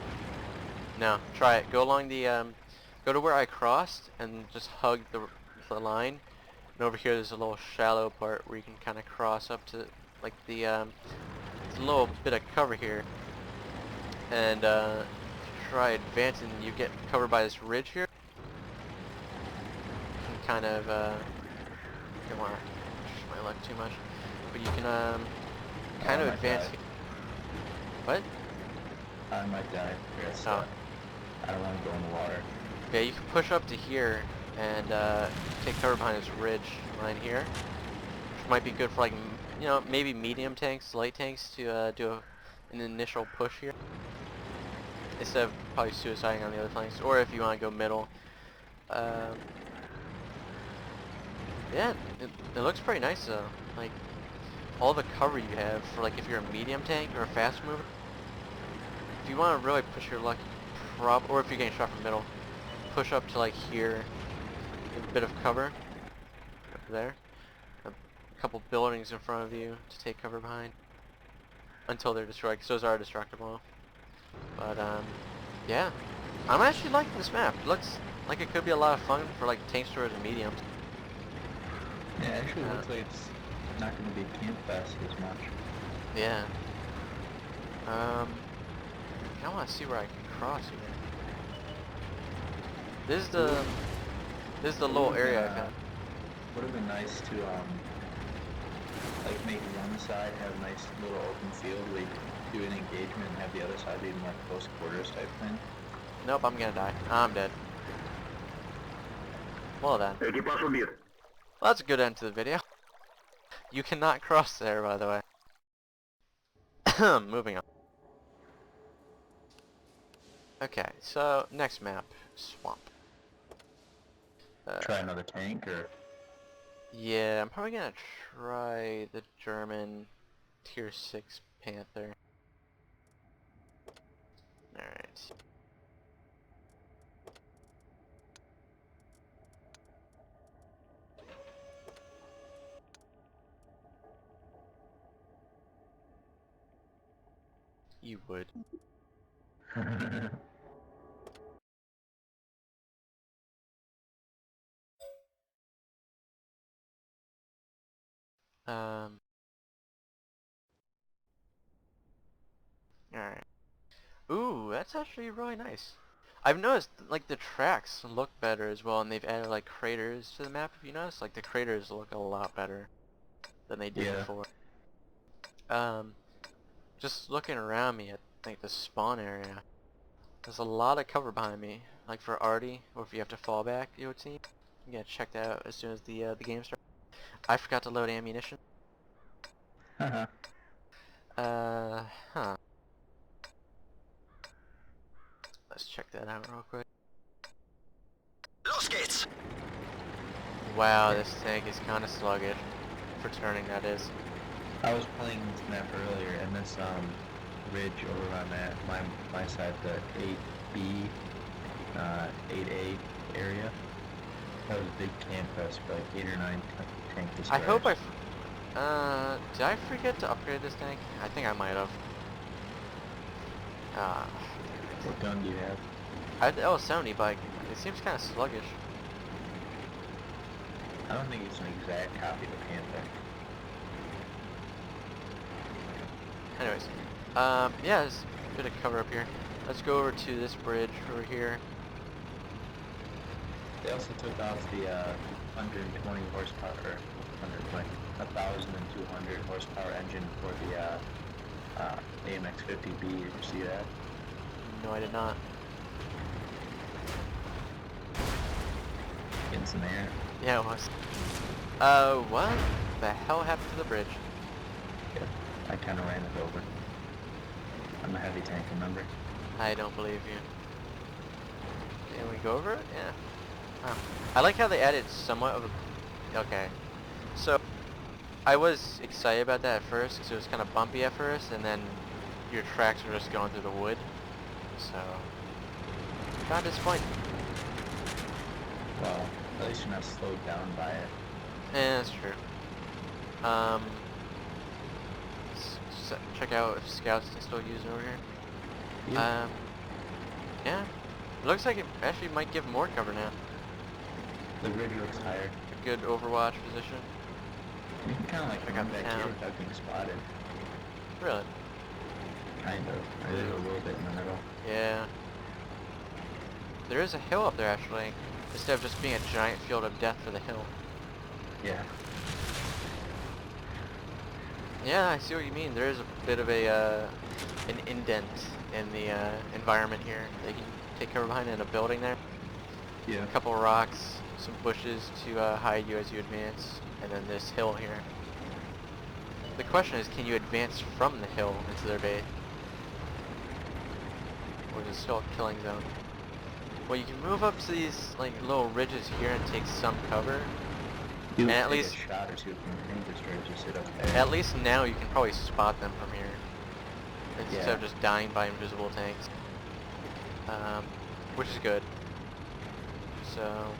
No, try it. Go along the, go to where I crossed and just hug the line. And over here there's a little shallow part where you can kind of cross up to, like the, it's a little bit of cover here. And, try advancing, you get covered by this ridge here. You can kind of, don't want to push my luck too much. But you can, kind I of might advance. die. What? I might die. Yes, Oh. I don't want to go in the water. Yeah, you can push up to here and take cover behind this ridge line here, which might be good for like, you know, maybe medium tanks, light tanks to do an initial push here, instead of probably suiciding on the other flanks, or if you want to go middle. Um, yeah, it looks pretty nice though. Like all the cover you have for like if you're a medium tank or a fast mover. If you want to really push your luck, or if you're getting shot from middle, push up to like here, a bit of cover up there, a couple buildings in front of you to take cover behind until they're destroyed, because those are destructible. But yeah, I'm actually liking this map. It looks like it could be a lot of fun for like tank stores and mediums. Yeah, it actually looks like it's not going to be camp fest as much. Yeah. I want to see where I can cross here. This is the little area I found. Would have been nice to like make one side have a nice little open field where you could do an engagement and have the other side be more close quarters type thing. Nope, I'm gonna die. I'm dead. Well then. Well, that's a good end to the video. You cannot cross there, by the way. Moving on. Okay, so next map, swamp. Try another tank or... Yeah, I'm probably gonna try the German tier 6 Panther. Alright. You would. Alright. Ooh, that's actually really nice. I've noticed, like, the tracks look better as well, and they've added, like, craters to the map, if you notice. Like, the craters look a lot better than they did before. Um, just looking around me at, like, the spawn area, there's a lot of cover behind me. Like, for Artie, or if you have to fall back, it would seem. You gotta check that out as soon as the game starts. I forgot to load ammunition. Haha. Huh. Let's check that out real quick. Los geht's! Wow, this tank is kind of sluggish. For turning, that is. I was playing this map earlier, and this ridge over on my side, the 8B, 8A area. That was a big camp fest for like 8 or 9 tank I destroyers. hope did I forget to upgrade this tank? I think I might have. What gun do you have? I had the L70, but it seems kind of sluggish. I don't think it's an exact copy of the Panther. Anyways, yeah, there's a bit of cover up here. Let's go over to this bridge over here. They also took off the 120 horsepower, or 120, 1,200 horsepower engine for the AMX-50B. Did you see that? No, I did not. Getting some air. Yeah, it was. What the hell happened to the bridge? Yeah, I kind of ran it over. I'm a heavy tank, remember? I don't believe you. Can we go over it? Yeah. Oh. I like how they added somewhat of a... Okay. So, I was excited about that at first, because it was kind of bumpy at first, and then your tracks were just going through the wood. So, kind of disappointing. Well, at least you're not slowed down by it. Yeah, that's true. Check out if scouts can still use it over here. Yeah. Yeah. It looks like it actually might give more cover now. The ridge looks higher. A good overwatch position. You can kind of like Check run out the back here town. without getting spotted. Really? Kind of. I did a little bit in the middle. Yeah. There is a hill up there actually, instead of just being a giant field of death for the hill. Yeah. Yeah, I see what you mean. There is a bit of a an indent in the environment here. They can take cover behind in a building there. Yeah. A couple of rocks, some bushes to hide you as you advance, and then this hill here. The question is, can you advance from the hill into their base? Or is it still a killing zone? Well, you can move up to these like little ridges here and take some cover. You And at take least- a shot or two from the tank destroyers just sit up there. At least now you can probably spot them from here, instead Yeah. of just dying by invisible tanks. Which is good. So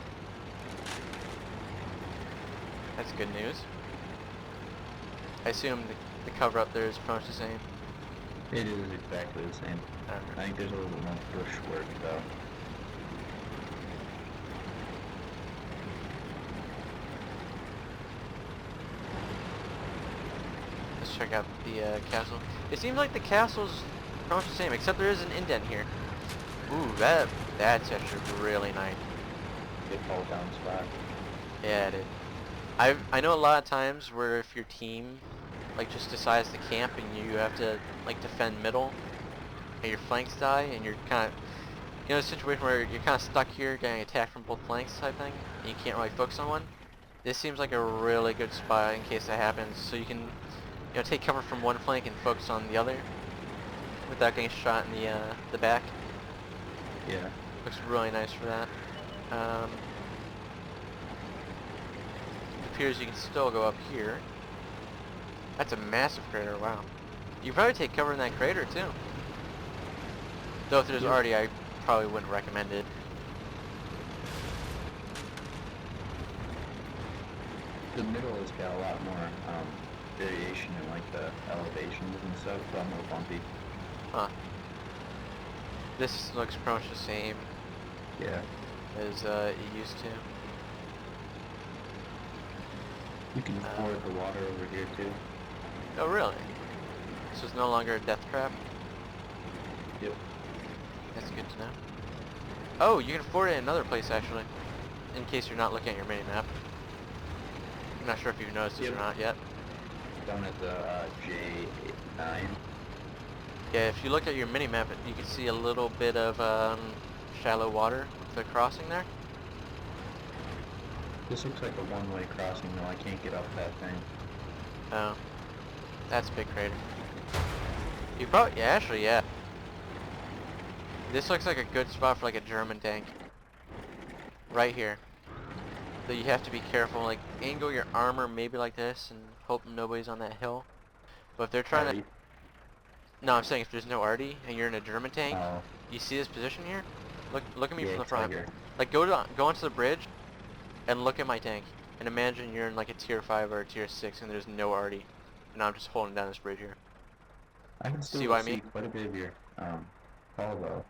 that's good news. I assume the cover up there is pretty much the same. It is exactly the same. I think there's a little bit more bush work though. Let's check out the castle. It seems like the castle's pretty much the same, except there is an indent here. Ooh, that's actually really nice. Good fall down spot. Yeah, it is. I know a lot of times where if your team like just decides to camp and you have to like defend middle and your flanks die and you're kind of a situation where you're kind of stuck here getting attacked from both flanks type thing and you can't really focus on one. This seems like a really good spot in case that happens, so you can take cover from one flank and focus on the other without getting shot in the back. Yeah. Looks really nice for that. It appears you can still go up here. That's a massive crater, wow. You probably take cover in that crater too. Though if there's already, I probably wouldn't recommend it. The middle has got a lot more variation in like the elevations and stuff, so I'm a little bumpy. Huh. This looks pretty much the same Yeah. as it used to. You can ford the water over here too. Oh really? This is no longer a death trap? Yep. That's good to know. Oh, you can ford it in another place actually, in case you're not looking at your mini-map. I'm not sure if you've noticed this or not yet. Down at the J9. Yeah, if you look at your mini-map, you can see a little bit of shallow water with the crossing there. This looks like a one-way crossing though, I can't get up that thing. Oh. That's a big crater. You probably, yeah, actually, yeah. This looks like a good spot for like a German tank. Right here. So you have to be careful, like angle your armor maybe like this and hope nobody's on that hill. But if they're trying to, Alright. no, I'm saying if there's no arty and you're in a German tank, Oh, you see this position here? Look at me yeah, from the front. Tiger. Like go onto the bridge and look at my tank. And imagine you're in like a tier 5 or a tier 6 and there's no arty. And I'm just holding down this bridge here. I can See still what I see mean? quite a bit of your, hull though.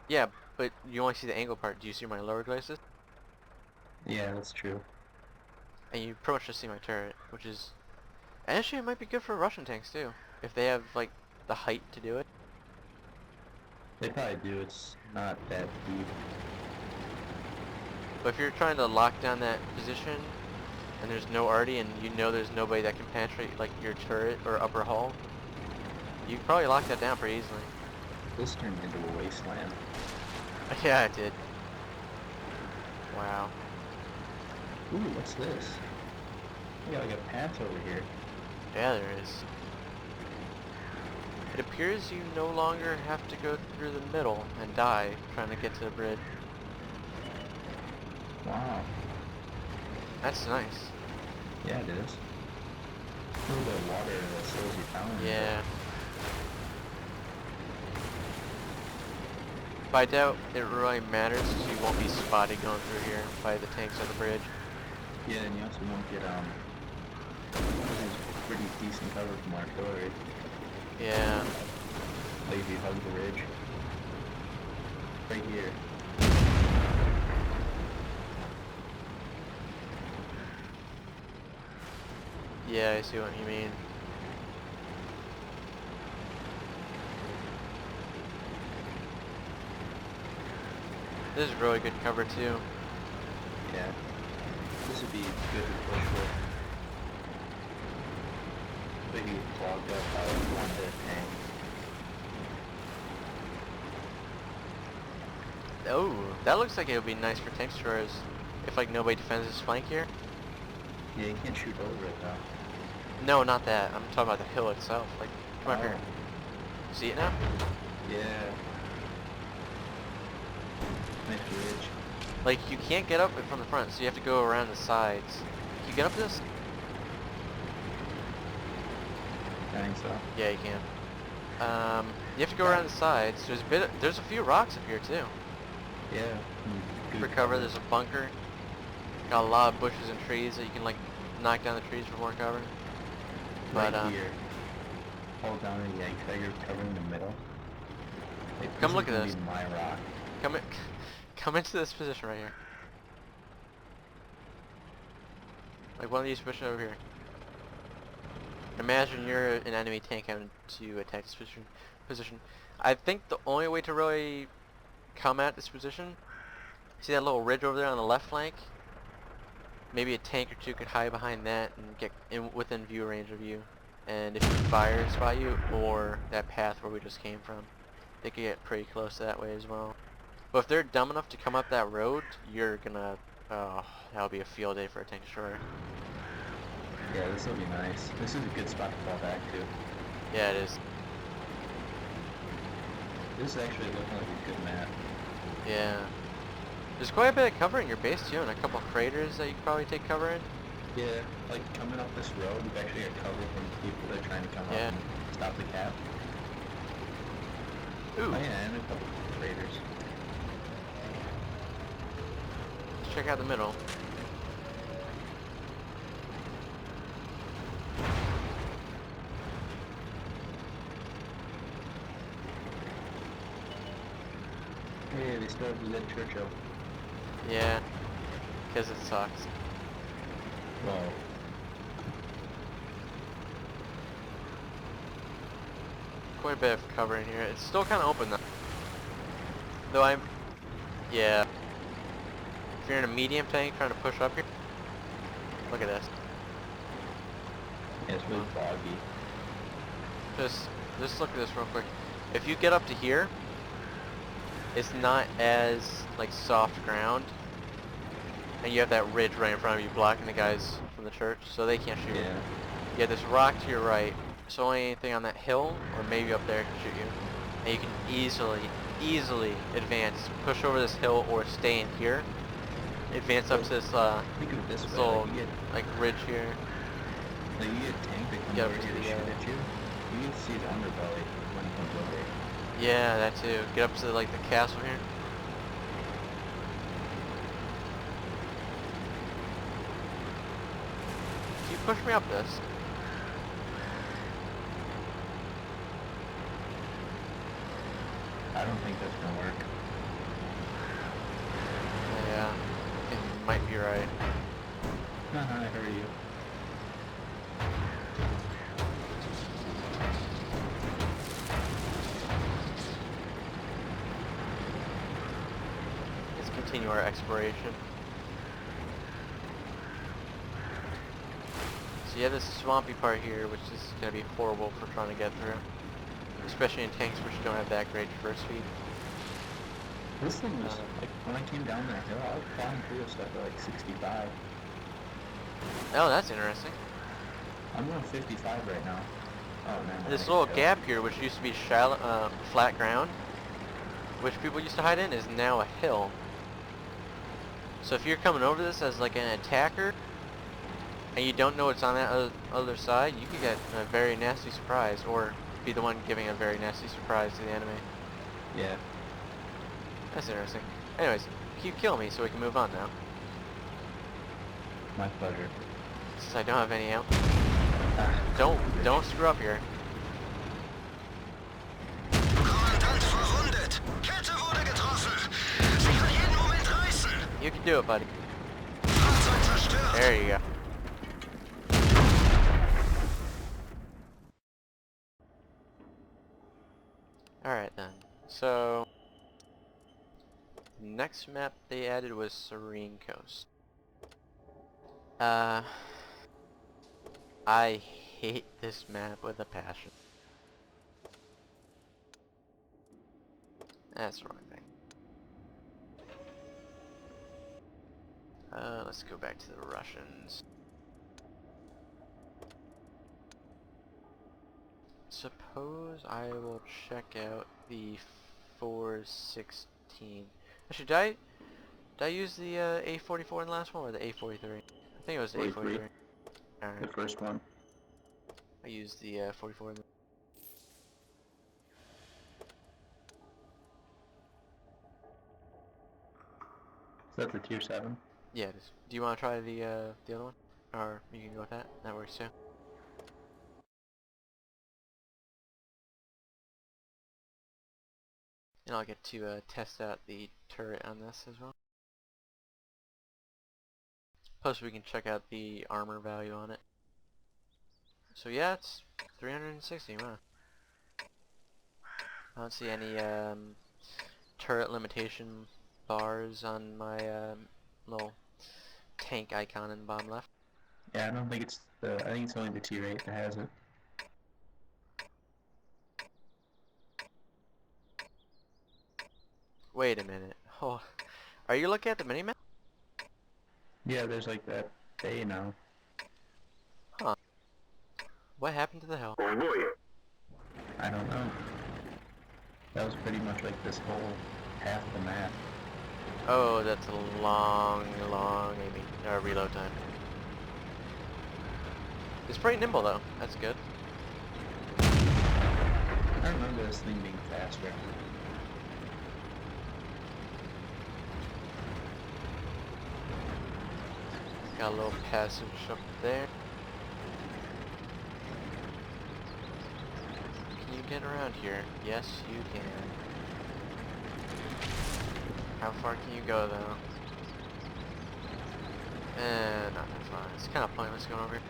Yeah, but you only see the angle part. Do you see my lower glacis? Yeah, that's true. And you pretty much just see my turret, which is... Actually, it might be good for Russian tanks too. If they have like the height to do it. They probably do, it's not that deep. But if you're trying to lock down that position and there's no arty and you know there's nobody that can penetrate like your turret or upper hull, you can probably lock that down pretty easily. This turned into a wasteland. Yeah, it did. Wow. Ooh, what's this? We got like a path over here. Yeah, there is. It appears you no longer have to go through the middle and die trying to get to the bridge. Wow. That's nice. Yeah, it is. A little bit of water that slows you down. Yeah. But I doubt it really matters because you won't be spotted going through here by the tanks on the bridge. Yeah, and you also won't get, this is pretty decent cover from artillery. Yeah. Like if you hug the ridge. Right here. Yeah, I see what you mean. This is really good cover too. Yeah. This would be good to push with. But you get clogged up by one of the tank. Oh, that looks like it would be nice for tank destroyers if like nobody defends this flank here. Yeah, you can't shoot over it though. No, not that. I'm talking about the hill itself. Like, come up here. Oh. See it now? Yeah. Nice ridge. Like, you can't get up it from the front, so you have to go around the sides. Can you get up this? I think so. Yeah, you can. You have to go around the sides. There's a few rocks up here too. Yeah. For cover, there's a bunker. Got a lot of bushes and trees that you can like knock down the trees for more cover. Right But here. Hold down the yank trigger covering the middle. Like, Come this look is at gonna this. be my rock. come in, come into this position right here. Like one of these pushing over here. Imagine you're an enemy tank having to attack this position. I think the only way to really come at this position, see that little ridge over there on the left flank? Maybe a tank or two could hide behind that and get within view range of you. And if you fire spot you, or that path where we just came from, they could get pretty close that way as well. But if they're dumb enough to come up that road, you're gonna, that'll be a field day for a tank destroyer. Yeah, this will be nice. This is a good spot to fall back to. Yeah, it is. This is actually looking like a good map. Yeah. There's quite a bit of cover in your base too, and a couple craters that you could probably take cover in. Yeah, like coming up this road, you've actually got cover from people that are trying to come up and stop the cap. Ooh. Oh yeah, and a couple craters. Let's check out the middle. Hey, they still have the lead Churchill. Yeah. Because it sucks. Well, Quite a bit of cover in here. It's still kind of open though. Though I'm... Yeah. If you're in a medium tank trying to push up here, look at this. yeah, it's really boggy. Just look at this real quick. If you get up to here, it's not as like soft ground and you have that ridge right in front of you blocking the guys from the church, so they can't shoot. Yeah. You have this rock to your right, so only anything on that hill or maybe up there can shoot you. And you can easily advance, push over this hill or stay in here. Advance up to this Think of it this way, little like you get, like ridge here. like you get a tank that comes Yeah, over here to shoot at you. You can see his underbelly when he comes over here. Yeah, that too. Get up to like the castle here. Can you push me up this? I don't think that's gonna work. Yeah, it might be right. I heard you. Let's continue our exploration. So you have this swampy part here, which is going to be horrible for trying to get through. Especially in tanks which don't have that great first speed. This thing was, like, when I came down that hill, I was flying through stuff at like 65. Oh, that's interesting. I'm going 55 right now. Oh man. This little gap here, which used to be shallow, flat ground, which people used to hide in, is now a hill. So if you're coming over this as like an attacker, and you don't know what's on that other side, you could get a very nasty surprise, or be the one giving a very nasty surprise to the enemy. Yeah. That's interesting. Anyways, keep killing me so we can move on now. My pleasure. Since I don't have any ammo. Don't screw up here. Kommandant verwundet. Kette wurde getroffen. Sie kann jeden Moment reißen. You can do it, buddy. Fahrzeug zerstört. There you go. Alright then. So next map they added was Serene Coast. I hate this map with a passion. That's the wrong thing. Let's go back to the Russians. Suppose I will check out the 416. Actually, did I use the A44 in the last one or the A43? I think it was the 43. A43. Alright. The first one. I used the 44. Is that the tier 7? Yeah, it is. Do you want to try the other one? Or you can go with that? That works too. And I'll get to test out the turret on this as well. Plus we can check out the armor value on it. So yeah, it's 360, wow. I don't see any turret limitation bars on my little tank icon in the bottom left. Yeah, I don't think it's the, I think it's only the tier 8 that has it. Wait a minute. Oh, are you looking at the minimap? Yeah, there's like that bay now. Huh. What happened to the hill? I don't know. That was pretty much like this whole half the map. Oh, that's a long reload time. It's pretty nimble though. That's good. I remember this thing being faster. Got a little passage up there. Can you get around here? Yes, you can. How far can you go though? Not that far. It's kind of pointless going over here.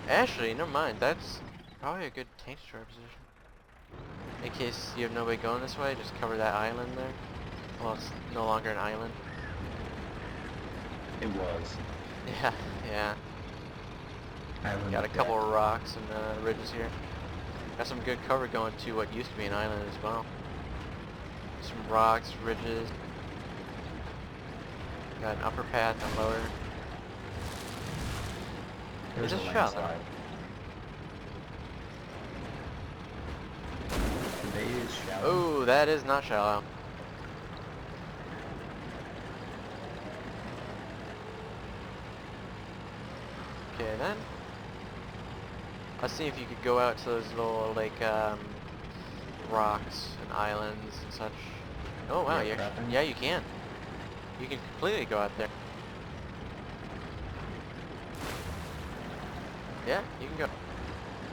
Actually, never mind. That's probably a good tank destroyer position. In case you have nobody going this way, just cover that island there. Well, it's no longer an island. It was. Yeah, yeah. Got a couple of rocks and ridges here. Got some good cover going to what used to be an island as well. Some rocks, ridges. Got an upper path and lower. There's It's a a shallow. landslide. Today is shallow. Oh, that is not shallow. Okay then. Let's see if you could go out to those little like rocks and islands and such. Oh wow, Yeah, yeah, you can. You can completely go out there. Yeah, you can go.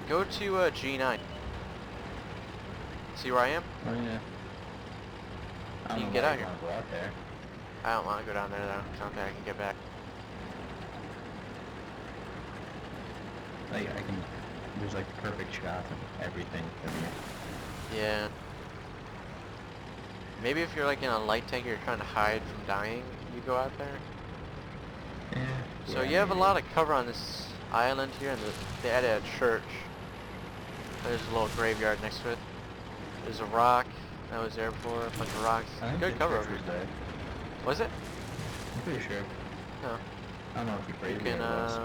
Go to G9. See where I am? Oh yeah. I don't You can know get why out you here. wanna go out there. I don't want to go down there though, 'cause I don't think I can get back. Like I can. There's like perfect shots and everything from here. Yeah. Maybe if you're like in a light tank, you're trying to hide from dying, you go out there. Yeah. So yeah, you have a maybe. lot of cover on this island here, and they added a church. There's a little graveyard next to it. There's a rock that was there before, a bunch of rocks. I think Good the cover church over was here. there. Was it? I'm pretty sure. No. I don't know if you You prayed can it was.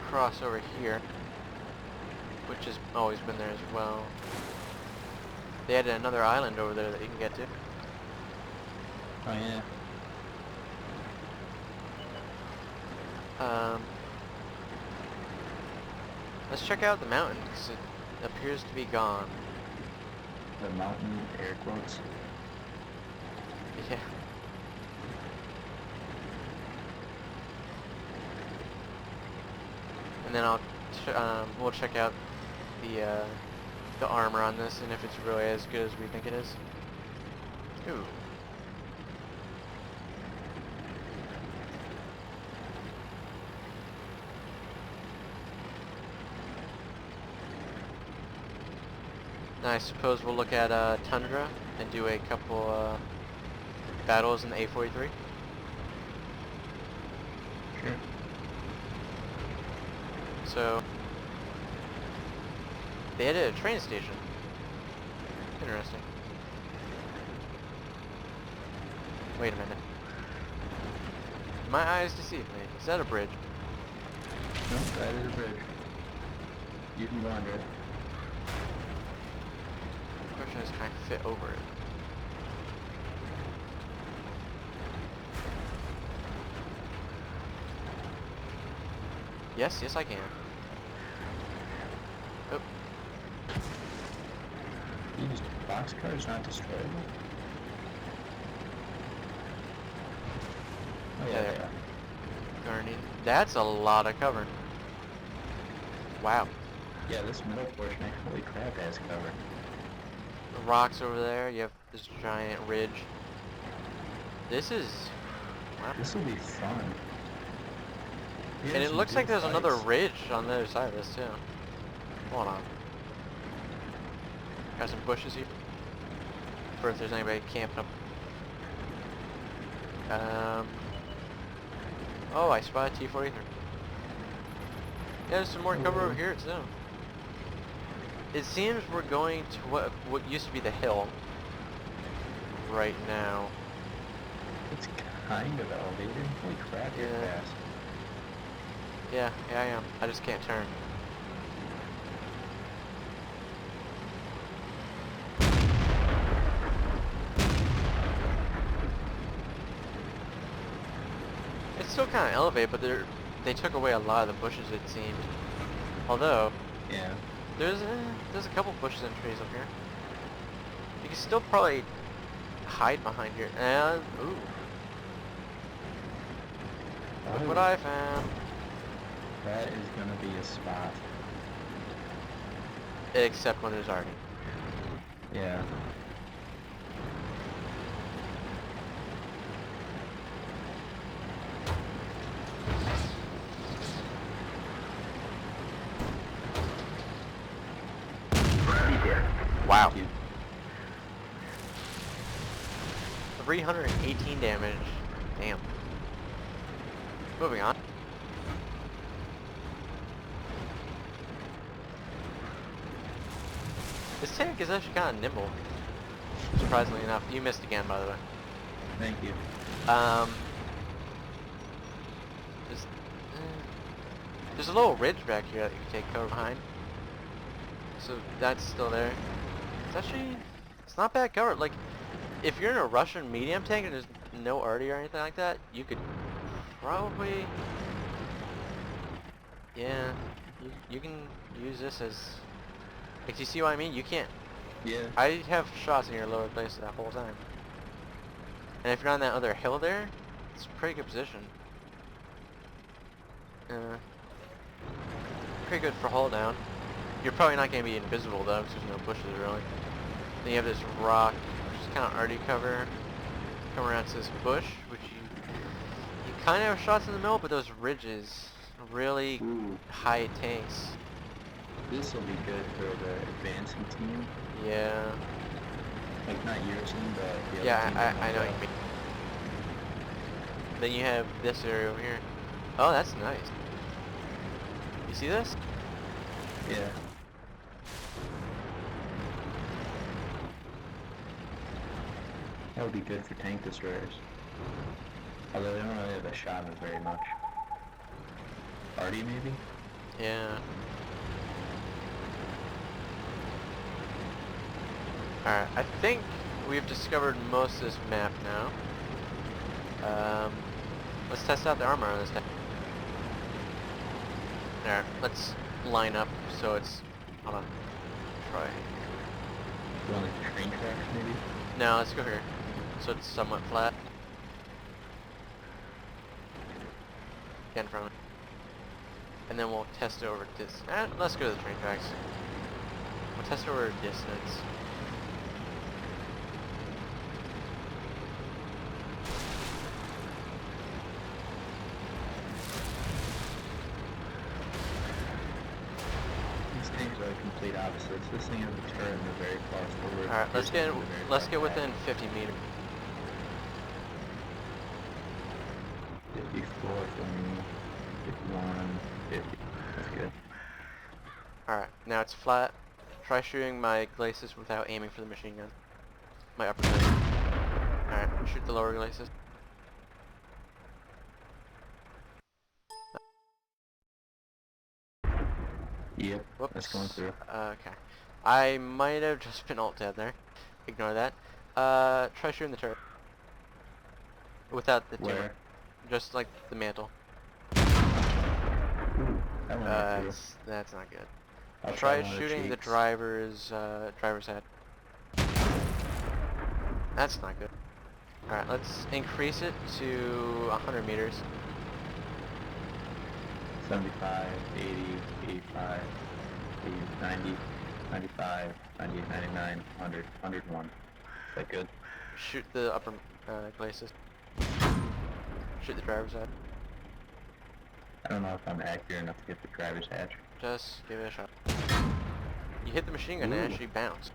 cross over here, which has always been there as well. They added another island over there that you can get to. Oh yeah. Let's check out the mountain, because it appears to be gone. The mountain air quotes. Yeah. And then we'll check out the armor on this, and if it's really as good as we think it is. Ooh. Now I suppose we'll look at Tundra and do a couple battles in the A43. Sure. So they added a train station. Interesting. Wait a minute. My eyes deceive me. Is that a bridge? No, that is a bridge. You can go under it. The question is, can I fit over it? Yes, yes I can. Oh, These boxcars not destroyable? Oh Yeah, yeah, they're- Guardian. That's a lot of cover. Wow. yeah, this middle portion, holy crap, has cover. The rocks over there, you have this giant ridge. This is... Wow. This will be fun. We And have it some looks like good there's another fights. ridge on the other side of this too. Hold on. Got some bushes here. For if there's anybody camping up. Oh, I spotted T43. Yeah, there's some more cover over Ooh. here too. It seems we're going to what used to be the hill right now. It's kind of elevated. Holy crap, you're Yeah. fast. Yeah, I am. I just can't turn. It's still kind of elevated, but they took away a lot of the bushes, it seemed. Although Yeah. there's a couple bushes and trees up here. You can still probably hide behind here. And ooh, look what Oh, I found. that is gonna be a spot. Except when there's Arnie. Yeah. Wow. Thank you. 318 damage. Damn. Moving on. This tank is actually kind of nimble. surprisingly enough. You missed again, by the way. Thank you. Just, there's a little ridge back here that you can take cover behind. So that's still there. It's actually, it's not bad cover. Like, if you're in a Russian medium tank and there's no arty or anything like that, you could probably, yeah, you can use this as, like, you see what I mean? You can't, Yeah. I have shots in your lower place that whole time. And if you're on that other hill there, it's a pretty good position. Pretty good for hull down. You're probably not going to be invisible though, because there's no bushes really. Then you have this rock, which is kind of arty cover. Come around to this bush, which you kind of have shots in the middle, but those ridges, really high tanks. This will be good for the advancing team. Yeah. Like not your team, but the other Yeah, team. I know what you mean. Then you have this area over here. Oh, that's nice. You see this? Yeah. That would be good for tank destroyers. Although they don't really have a shot at it very much. Arty maybe? Yeah. Alright, I think we've discovered most of this map now. Let's test out the armor on this guy. Alright, let's line up so it's, hold on, try. You want like train tracks maybe? No, let's go here. So it's somewhat flat. Again from it. And then we'll test it over this. Let's go to the train tracks. We'll test it over distance. These tanks are like complete opposites. This thing has a turret and they're very far forward. Alright, This thing is very let's far get back. within 50 meters. 54 for me. 51, 50. That's good. Alright, now it's flat. Try shooting my glacis without aiming for the machine gun. My upper gun. Alright, shoot the lower glacis. Yep, Whoops. that's going through. Okay. I might have just been alt-tab there. Ignore that. Try shooting the turret. Without the tumor. Where? Just like the mantle. Ooh, that went right through. That's not good. I'll Try one of shooting the cheeks. driver's head. That's not good. Alright, let's increase it to 100 meters. 75, 80, 85, 80, 90, 95, 98, 99, 100, 101. Is that good? Shoot the upper glacis. Shoot the driver's head. I don't know if I'm accurate enough to get the driver's hatch. Just give it a shot. You hit the machine gun and it Ooh. actually bounced.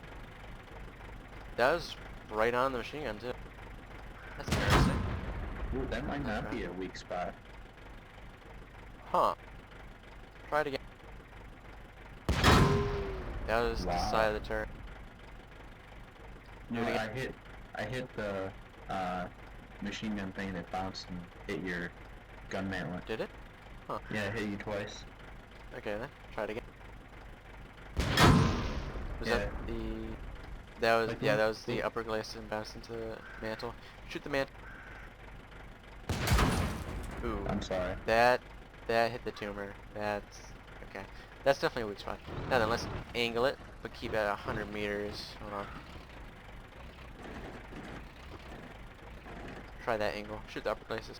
That was right on the machine gun too. That's interesting. Ooh, that might not Okay. be a weak spot. Huh. Try it again. That was the Wow. side of the turret. No, Do it again. I hit the machine gun thing and it bounced and hit your gun mantlet. Did it? Huh. Yeah, it hit you twice. Okay then. Try it again. Was Yeah. that the... That was, Like yeah, one- that was the upper glacis and bounced into the mantle. Shoot the mantle. Ooh. I'm sorry. That hit the tumor. That's... Okay. That's definitely a weak spot. Now then, let's angle it, but keep it at 100 meters. Hold on. Try that angle. Shoot the upper places.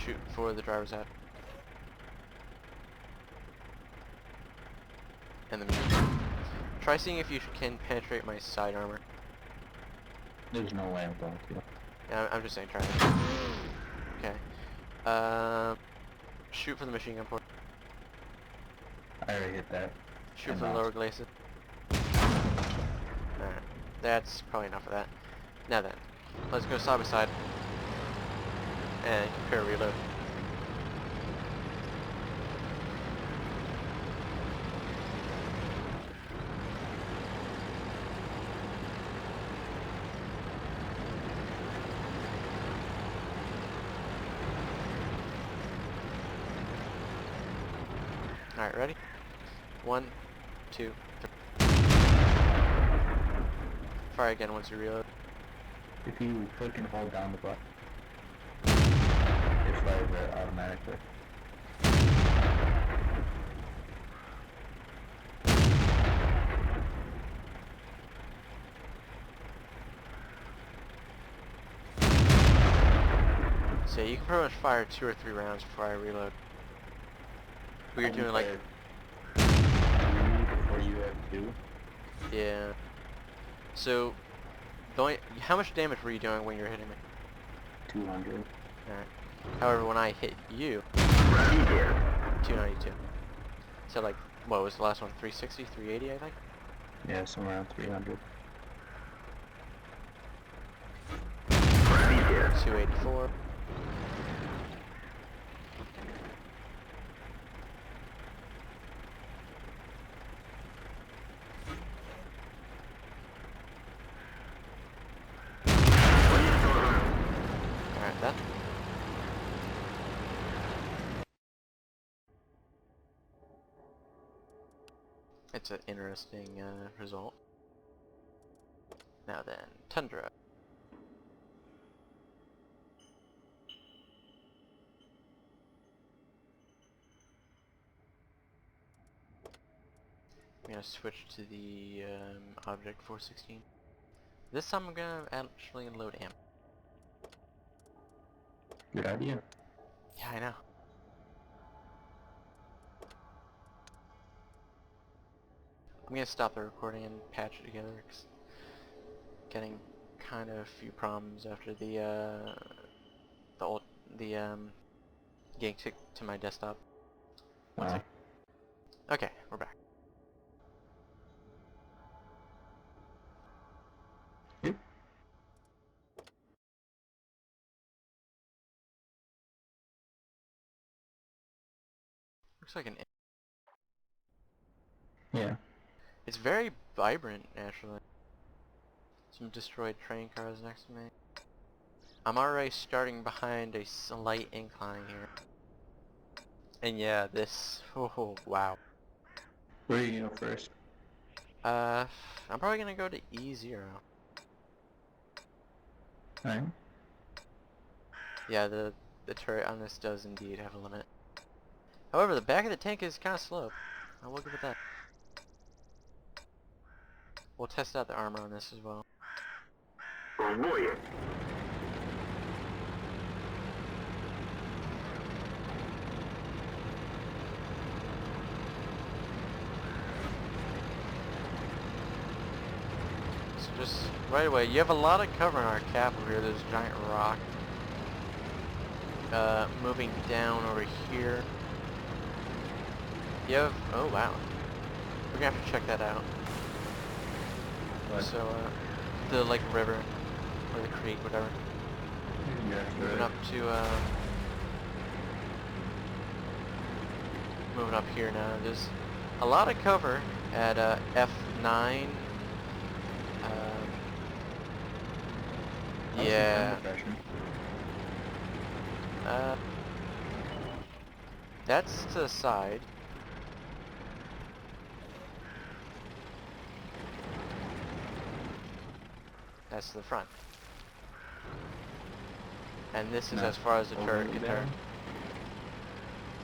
Shoot for the driver's head. And the machine. Try seeing if you can penetrate my side armor. There's no way I'm going to. Yeah, I'm just saying try it. Okay. Shoot for the machine gun port. I already hit that. Shoot And for the bounced. lower glacis. Alright. That's probably enough of that. Now then, let's go side by side. And compare reload. Alright, ready? 1, 2, 3. Fire again once you reload. If you click and hold down the button, it fires it automatically. So you can pretty much fire 2 or 3 rounds before I reload. But you're doing like... 3 before you have 2? Yeah. So, how much damage were you doing when you were hitting me? 200. Alright. However, when I hit you, 292. So like, what was the last one? 360, 380, I think? Yeah, somewhere around 300. 284. Alright, that. It's an interesting result. Now then, Tundra. I'm gonna switch to the object 416. This time I'm gonna actually load ammo. Good idea. Yeah, I know. I'm gonna stop the recording and patch it together, because getting kind of a few problems after the getting to my desktop. One Wow. sec. Okay, we're back. Yep. Looks like an. Yeah. It's very vibrant, actually. Some destroyed train cars next to me. I'm already starting behind a slight incline here. And yeah, this. Oh wow. Where are you going to go first? I'm probably gonna go to E0. Alright. Yeah, the turret on this does indeed have a limit. However, the back of the tank is kind of slow. I will give it that. We'll test out the armor on this as well. So just right away, you have a lot of cover in our cap over here. There's a giant rock. Moving down over here. You have, oh wow. We're gonna have to check that out. What? So, the like river, or the creek, whatever. Yeah, Moving up to, moving up here now. There's a lot of cover at, F9. Yeah. That's to the side. That's to the front. And this is as far as the turret can turn.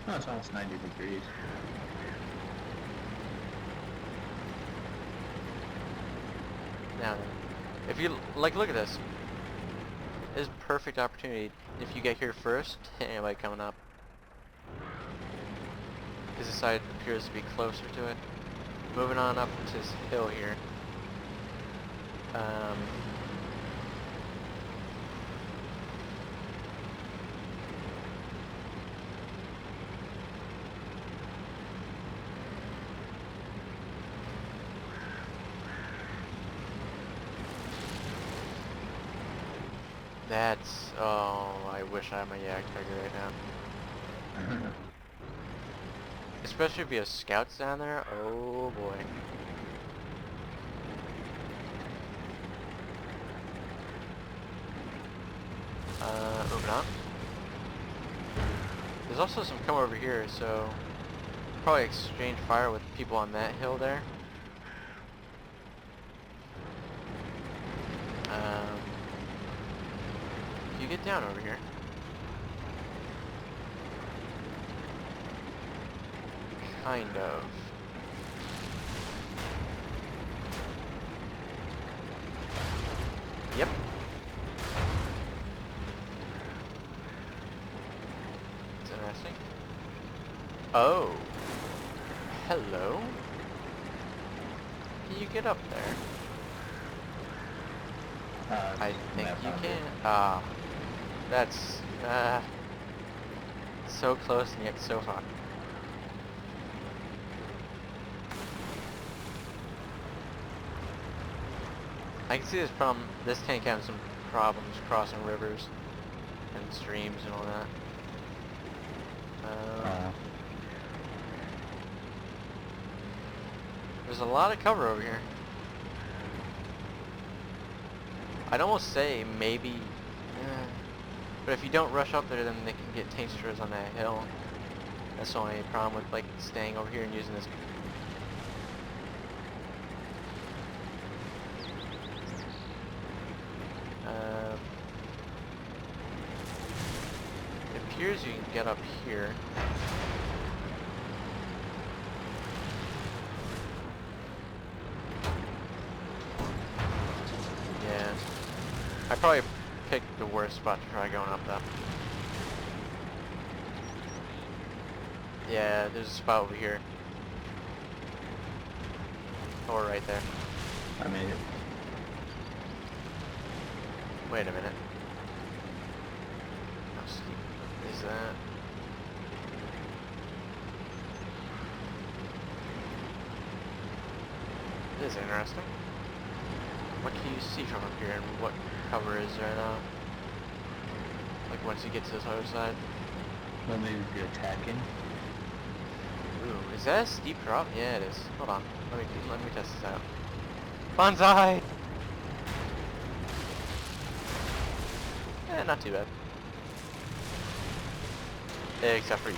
No, it's almost 90 degrees. Now then, if you, like, look at this. This is a perfect opportunity if you get here first to hit anybody coming up. Because this side appears to be closer to it. Moving on up to this hill here. That's, oh, I wish I had my yak trigger right now. Especially if you have scouts down there, oh boy. Moving on. There's also some come over here, so probably exchange fire with people on that hill there. You get down over here. Kind of. Yep. It's interesting. Oh. Hello? Can you get up there? I think you can. Ah. That's, so close and yet so far. I can see this tank having some problems crossing rivers and streams and all that. There's a lot of cover over here. I'd almost say maybe, but if you don't rush up there, then they can get tanksters on that hill. That's the only problem with like staying over here and using this. It appears you can get up here. Yeah. I probably picked the worst spot to try going up though. Yeah, there's a spot over here. Or right there. I made it. Wait a minute. How steep is that? This is interesting. What can you see from up here and what cover is there now? Like once you get to this other side? Well, maybe if you're attacking. Ooh, is that a steep drop? Yeah, it is. Hold on. Let me test this out. Bonsai! Eh, not too bad. Except for you.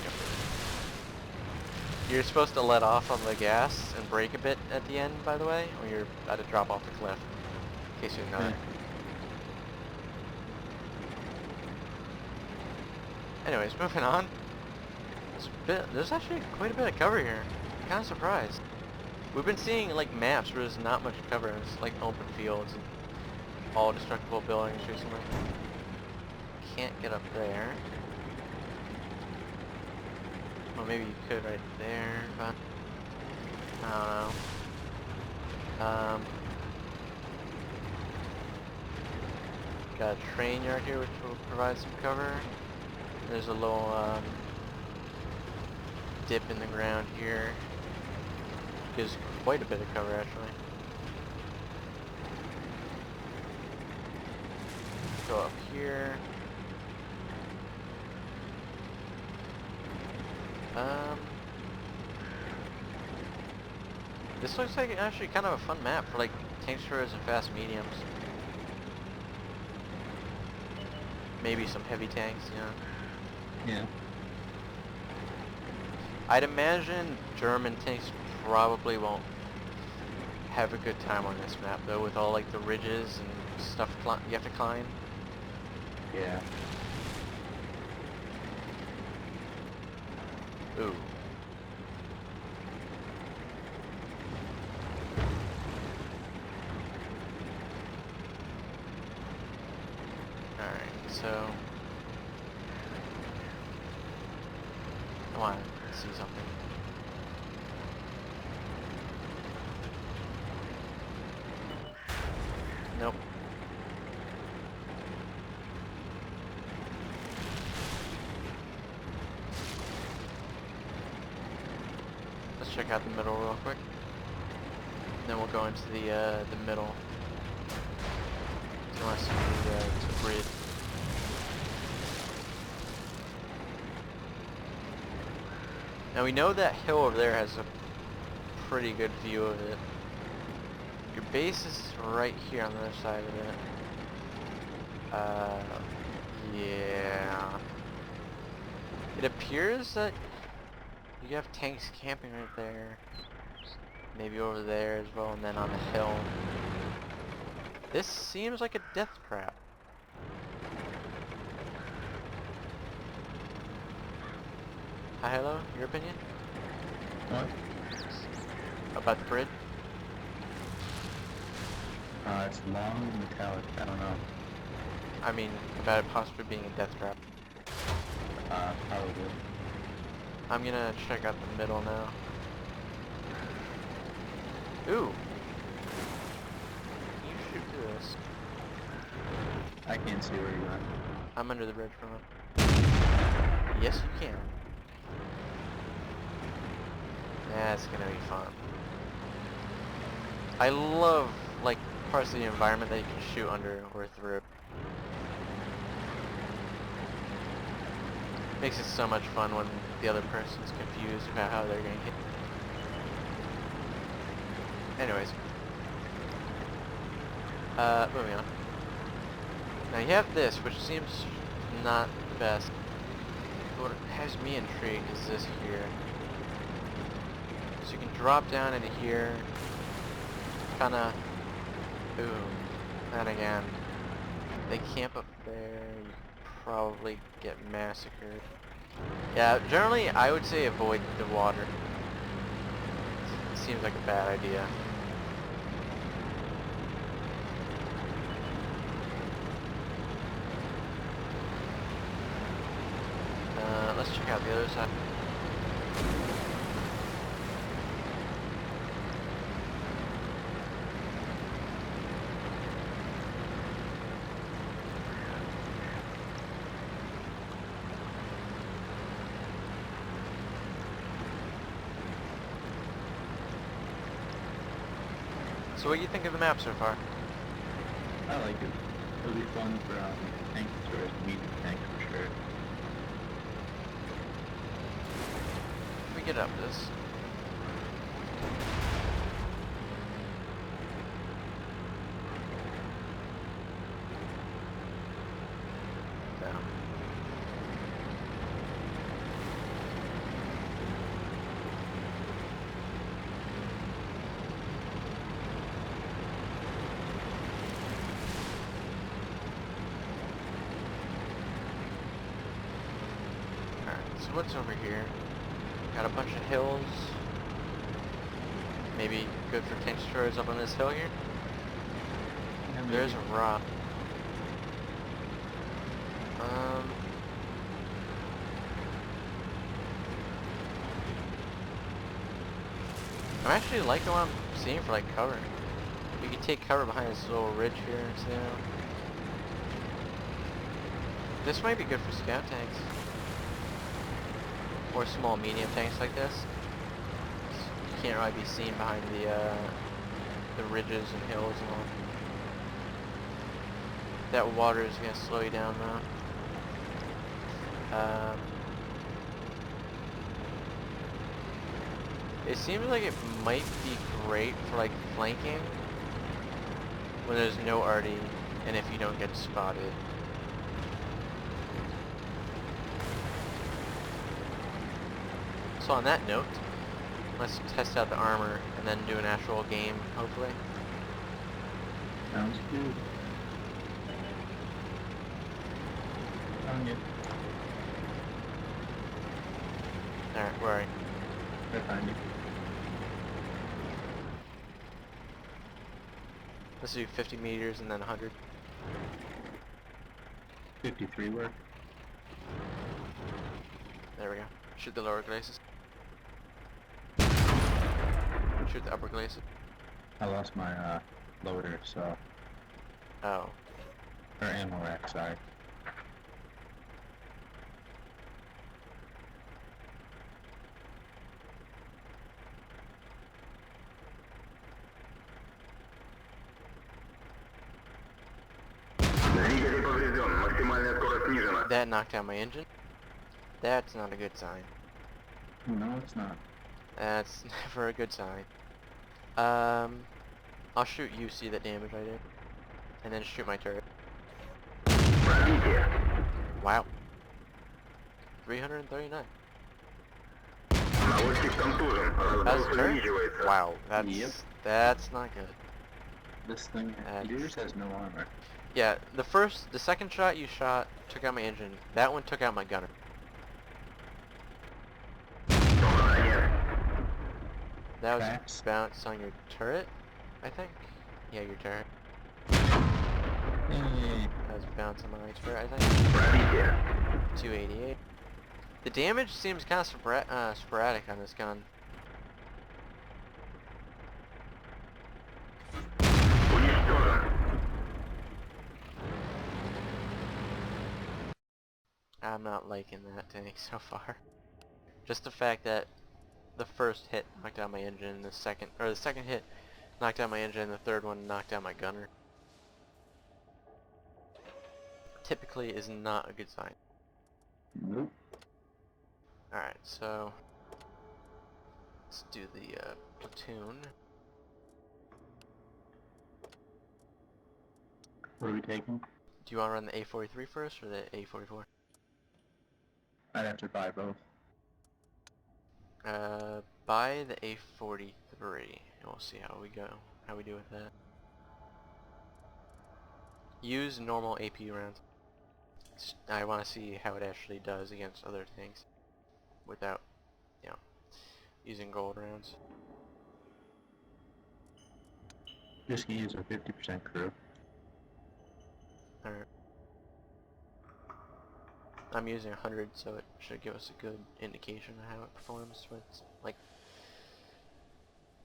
You're supposed to let off on the gas and brake a bit at the end, by the way, or you're about to drop off the cliff. In case you didn't know that. Anyways, moving on. There's actually quite a bit of cover here. I'm kind of surprised. We've been seeing like maps where there's not much cover. It's like open fields and all destructible buildings recently. Can't get up there. Well, maybe you could right there, but I don't know. Got a train yard here which will provide some cover. There's a little dip in the ground here. Gives quite a bit of cover actually. Go up here. This looks like actually kind of a fun map for like tanksters and fast mediums. Maybe some heavy tanks, you know. Yeah. I'd imagine German tanks probably won't have a good time on this map though, with all like the ridges and stuff you have to climb. Yeah. Ooh. Alright, so I want to see something. Nope. Let's check out the middle real quick. Then we'll go into the middle. Do you want to see the bridge? Now we know that hill over there has a pretty good view of it. Your base is right here on the other side of it. Yeah. It appears that You have tanks camping right there. Maybe over there as well, and then on the hill. This seems like a death trap. Hihilow, your opinion? What? About the bridge? It's long and metallic. I don't know. I mean, about it possibly being a death trap. Probably. I'm gonna check out the middle now. Ooh! Can you shoot through this? I can't see where you are. I'm under the bridge from it. Yes, you can. That's gonna be fun. I love, like, parts of the environment that you can shoot under or through. Makes it so much fun when the other person's confused about how they're gonna hit. Anyways. Moving on. Now you have this, which seems not the best. What has me intrigued is this here. So you can drop down into here. Kinda... Ooh. And again. They camp up there. You probably get massacred. Yeah, generally I would say avoid the water. It seems like a bad idea. Let's check out the other side. So what do you think of the map so far? I like it. It'll be fun for tank destroyers, medium tanks for sure. If we get up this. No. So what's over here? Got a bunch of hills. Maybe good for tank destroyers up on this hill here. Yeah, There's maybe. a rock. I'm actually liking what I'm seeing for like cover. You can take cover behind this little ridge here, so this might be good for scout tanks. Or small medium tanks like this. You can't really be seen behind the ridges and hills and all. That water is gonna slow you down though. It seems like it might be great for like flanking when there's no arty and if you don't get spotted. So on that note, let's test out the armor and then do an actual game, hopefully. Sounds good. Found you. Alright, where are you? I find you. Let's do 50 meters and then 100. 53 work. There we go. Shoot the lower glacis. Shoot the upper glacis. I lost my loader, so Oh. or ammo rack, sorry. Двигатель поврежден. Максимальная скорость снижена. That knocked out my engine. That's not a good sign. No, it's not. That's never a good sign. I'll shoot you, see the damage I did. And then shoot my turret. Пробитие. Wow. 339. На That's a turret? Wow, Yep. that's not good. This thing, yours has no armor. Yeah, the second shot you shot took out my engine. That one took out my gunner. That was Tracks. a bounce on your turret, I think? Yeah, your turret. Hey. That was a bounce on my turret, I think. 288. The damage seems kind of sporadic on this gun. I'm not liking that tank so far. Just the fact that the first hit knocked out my engine, the second hit knocked out my engine, and the third one knocked out my gunner. Typically is not a good sign. Nope. Alright, so let's do the platoon. What are we taking? Do you want to run the A43 first or the A44? I'd have to buy both. Buy the A43, and we'll see how we go, how we do with that. Use normal AP rounds. I want to see how it actually does against other tanks without, you know, using gold rounds. Just gonna use a 50% crew. Alright. I'm using 100, so it should give us a good indication of how it performs when it's, like,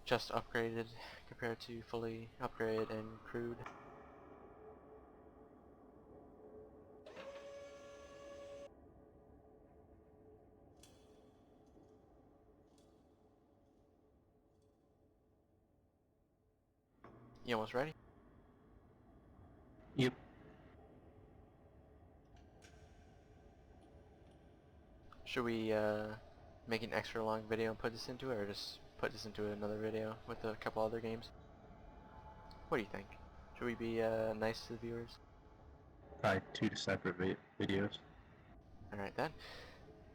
just upgraded compared to fully upgraded and crewed. You almost ready? Yep. Should we make an extra long video and put this into it, or just put this into another video with a couple other games? What do you think? Should we be nice to the viewers? Probably 2 separate videos. Alright then.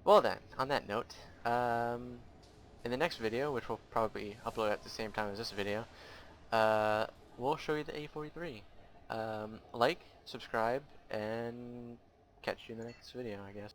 Well then, on that note, in the next video, which we'll probably upload at the same time as this video, we'll show you the A43. Like, subscribe, and catch you in the next video, I guess.